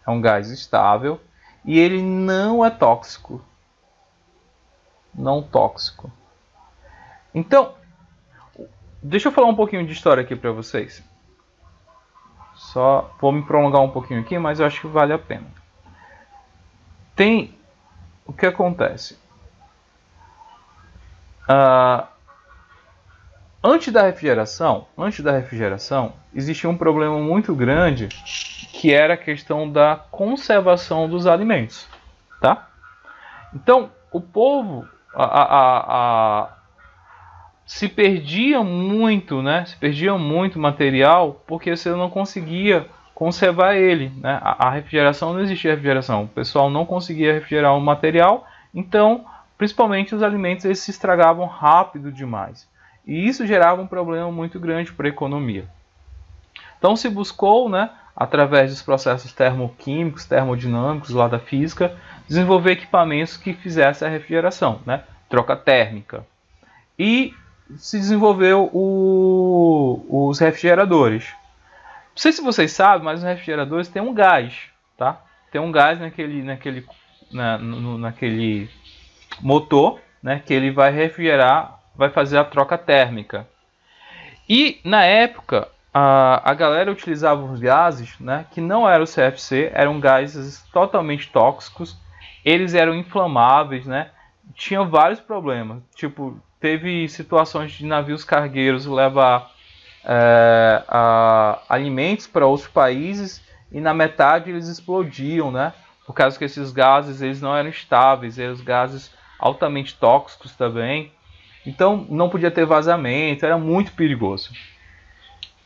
É um gás estável. E ele não é tóxico. Não tóxico. Então, deixa eu falar um pouquinho de história aqui para vocês. Só vou me prolongar um pouquinho aqui, mas eu acho que vale a pena. Tem o que acontece. Antes da refrigeração, existia um problema muito grande, que era a questão da conservação dos alimentos, tá? Então, o povo se perdia muito, né? Se perdia muito material porque você não conseguia conservar ele, né? A refrigeração, não existia refrigeração. O pessoal não conseguia refrigerar o material, então, principalmente os alimentos, eles se estragavam rápido demais. E isso gerava um problema muito grande para a economia. Então se buscou, né, através dos processos termoquímicos, termodinâmicos lá da física, desenvolver equipamentos que fizessem a refrigeração, né, troca térmica. E se desenvolveu os refrigeradores. Não sei se vocês sabem, mas os refrigeradores têm um gás, tá? Tem um gás naquele motor, né, que ele vai refrigerar, vai fazer a troca térmica. E na época a galera utilizava os gases, né, que não eram CFC, eram gases totalmente tóxicos, eles eram inflamáveis, né, tinham vários problemas, tipo, teve situações de navios cargueiros levar alimentos para outros países e na metade eles explodiam, né, por causa que esses gases eles não eram estáveis, eram gases altamente tóxicos também. Então não podia ter vazamento, era muito perigoso.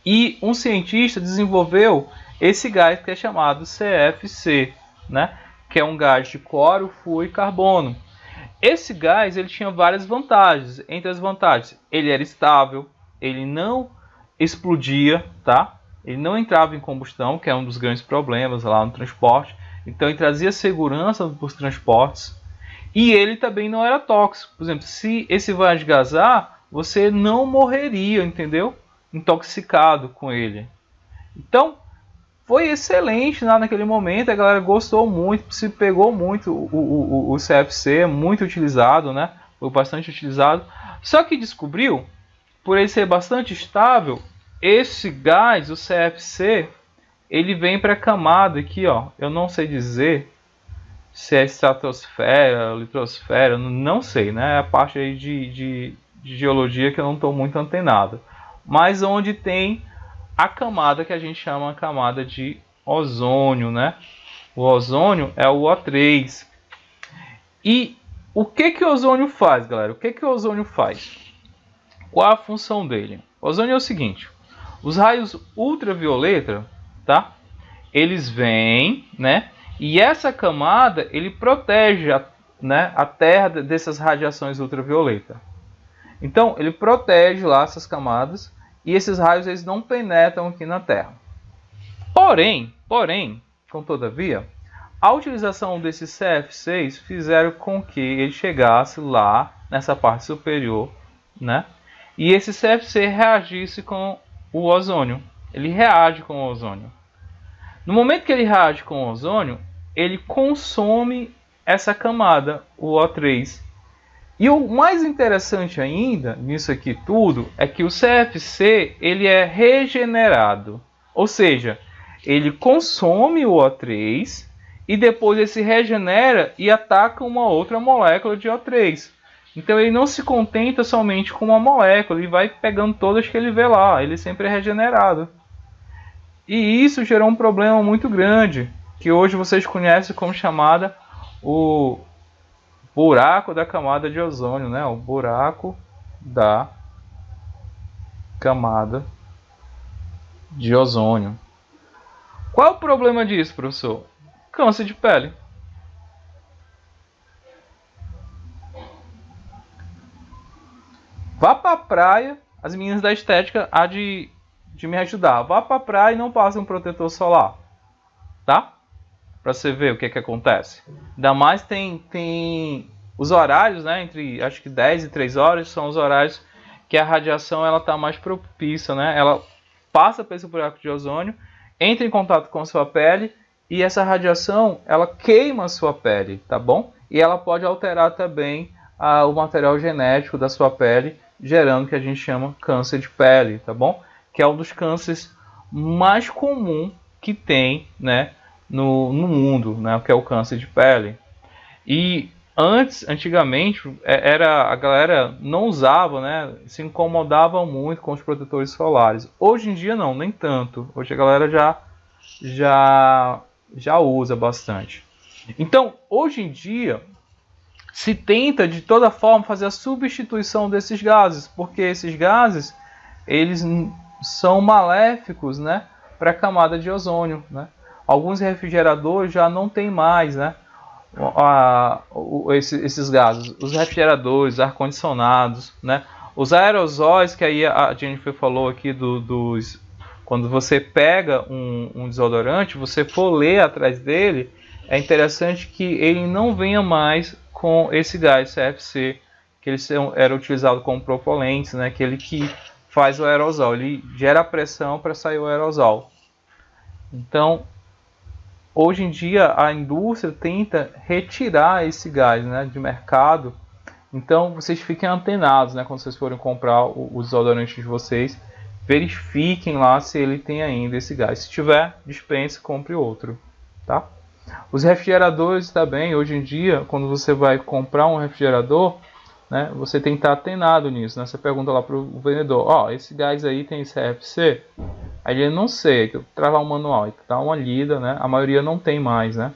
E um cientista desenvolveu esse gás que é chamado CFC, né? Que é um gás de cloro, flúor e carbono. Esse gás ele tinha várias vantagens. Entre as vantagens, ele era estável, ele não explodia, tá? Ele não entrava em combustão, que é um dos grandes problemas lá no transporte. Então ele trazia segurança para os transportes. E ele também não era tóxico. Por exemplo, se esse vai desgasar, você não morreria, entendeu? Intoxicado com ele. Então, foi excelente lá naquele momento. A galera gostou muito, se pegou muito. O CFC é muito utilizado, né? Foi bastante utilizado. Só que descobriu por ele ser bastante estável, esse gás, o CFC, ele vem para a camada aqui, ó. Eu não sei dizer se é estratosfera, litrosfera, não sei, né? É a parte aí de geologia que eu não estou muito antenado. Mas onde tem a camada que a gente chama a camada de ozônio, né? O ozônio é o O3. E o que o ozônio faz, galera? O que o ozônio faz? Qual a função dele? O ozônio é o seguinte: os raios ultravioleta, tá? Eles vêm, né? E essa camada ele protege a Terra dessas radiações ultravioleta. Então ele protege lá essas camadas e esses raios eles não penetram aqui na Terra. Porém, todavia, a utilização desses CFCs fizeram com que ele chegasse lá nessa parte superior, né? E esse CFC reagisse com o ozônio. Ele reage com o ozônio. No momento que ele reage com o ozônio, ele consome essa camada, o O3. E o mais interessante ainda nisso aqui tudo é que o CFC ele é regenerado. Ou seja, ele consome o O3 e depois ele se regenera e ataca uma outra molécula de O3. Então ele não se contenta somente com uma molécula, ele vai pegando todas que ele vê lá, ele sempre é regenerado. E isso gerou um problema muito grande, que hoje vocês conhecem como chamada o buraco da camada de ozônio, né? O buraco da camada de ozônio. Qual é o problema disso, professor? Câncer de pele. Vá para a praia, as meninas da estética há de me ajudar. Vá para a praia e não passe um protetor solar, tá? Para você ver o que acontece. Ainda mais tem os horários, né? Entre acho que 10 e 3 horas são os horários que a radiação ela tá mais propícia, né? Ela passa por esse buraco de ozônio, entra em contato com a sua pele e essa radiação ela queima a sua pele, tá bom? E ela pode alterar também o material genético da sua pele, gerando o que a gente chama câncer de pele, tá bom? Que é um dos cânceres mais comum que tem, né, no mundo, né, que é o câncer de pele. E antigamente, a galera não usava, né, se incomodava muito com os protetores solares. Hoje em dia não, nem tanto. Hoje a galera já usa bastante. Então, hoje em dia, se tenta de toda forma fazer a substituição desses gases, porque esses gases eles são maléficos, né, para a camada de ozônio, né? Alguns refrigeradores já não tem mais, né, esses gases. Os refrigeradores, ar-condicionados, né, os aerosóis que aí a Jennifer falou aqui quando você pega um desodorante, você for ler atrás dele, é interessante que ele não venha mais com esse gás CFC, que ele era utilizado como propelente, né? Aquele que faz o aerosol, ele gera pressão para sair o aerosol. Então, hoje em dia, a indústria tenta retirar esse gás, né, de mercado. Então, vocês fiquem antenados, né, quando vocês forem comprar o desodorante de vocês, verifiquem lá se ele tem ainda esse gás. Se tiver, dispense, compre outro, tá? Os refrigeradores também, hoje em dia, quando você vai comprar um refrigerador, né, você tem que estar atenado nisso, né? Você pergunta lá para o vendedor, esse gás aí tem CFC? Aí ele não sei, que eu travar um manual, dá uma lida, né? A maioria não tem mais, né?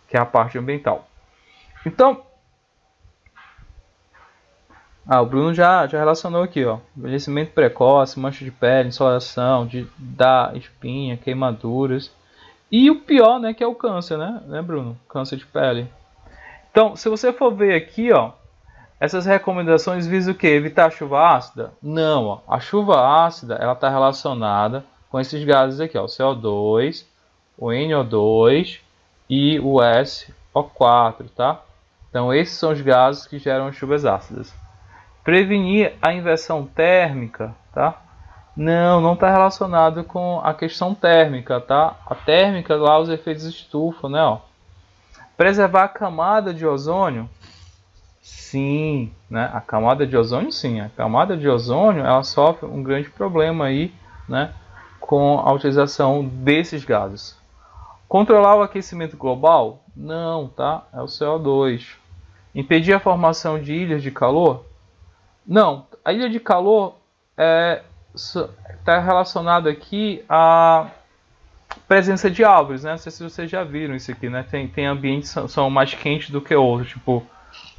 Que é a parte ambiental. Então, o Bruno já relacionou aqui, ó, envelhecimento precoce, mancha de pele, insolação, da espinha, queimaduras. E o pior, né, que é o câncer, né, Bruno? Câncer de pele. Então, se você for ver aqui, ó, essas recomendações visam o quê? Evitar a chuva ácida? Não, ó, a chuva ácida, ela está relacionada com esses gases aqui, ó, o CO2, o NO2 e o SO4, tá? Então, esses são os gases que geram as chuvas ácidas. Prevenir a inversão térmica, tá? Não está relacionado com a questão térmica, tá? A térmica lá, os efeitos estufa, né? Ó. Preservar a camada de ozônio. Sim, né? A camada de ozônio, sim. A camada de ozônio, ela sofre um grande problema aí, né? Com a utilização desses gases. Controlar o aquecimento global? Não, tá? É o CO2. Impedir a formação de ilhas de calor? Não. A ilha de calor está relacionada aqui à presença de árvores, né? Não sei se vocês já viram isso aqui, né? Tem ambientes que são mais quentes do que outros. Tipo,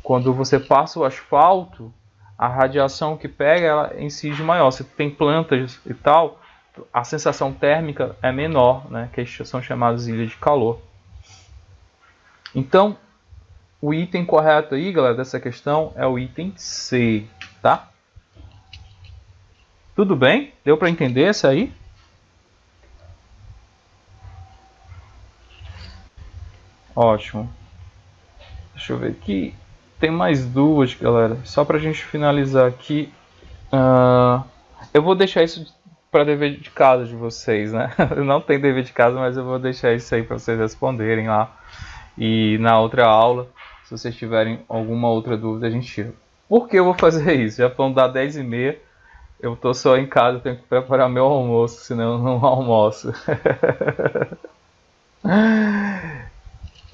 quando você passa o asfalto, a radiação que pega ela incide maior. Se tem plantas e tal, a sensação térmica é menor, né? Que são chamadas ilhas de calor. Então, o item correto aí, galera, dessa questão é o item C, tá? Tudo bem? Deu para entender essa aí? Ótimo. Deixa eu ver aqui. Tem mais duas, galera. Só para a gente finalizar aqui. Eu vou deixar isso para dever de casa de vocês, né? Não tem dever de casa, mas eu vou deixar isso aí para vocês responderem lá. E na outra aula, se vocês tiverem alguma outra dúvida, a gente tira. Por que eu vou fazer isso? Já vão dar 10h30. Eu tô só em casa, tenho que preparar meu almoço, senão eu não almoço.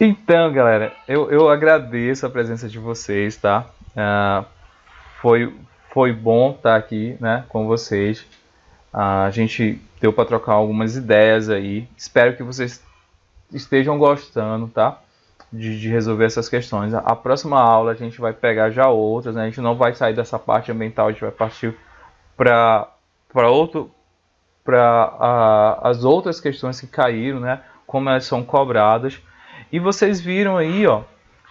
Então, galera, eu agradeço a presença de vocês, tá? Foi bom estar aqui, né, com vocês. A gente deu para trocar algumas ideias aí. Espero que vocês estejam gostando, tá? De resolver essas questões. A próxima aula a gente vai pegar já outras, né? A gente não vai sair dessa parte ambiental, a gente vai partir para as outras questões que caíram, né? Como elas são cobradas. E vocês viram aí, ó,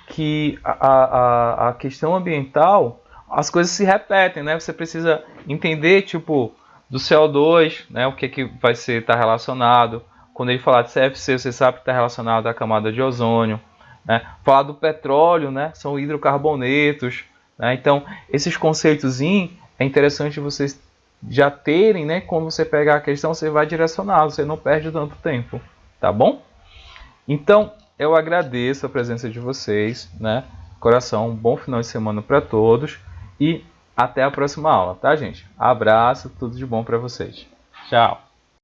que a questão ambiental, as coisas se repetem, né? Você precisa entender, tipo, do CO2, né? O que vai estar relacionado. Quando ele falar de CFC, você sabe que está relacionado à camada de ozônio. Né? Falar do petróleo, né? São hidrocarbonetos. Né? Então, esses conceitos é interessante vocês já terem, né? Quando você pegar a questão, você vai direcionado, você não perde tanto tempo, tá bom? Então, eu agradeço a presença de vocês, né? Coração, um bom final de semana para todos e até a próxima aula, tá, gente? Abraço, tudo de bom para vocês. Tchau!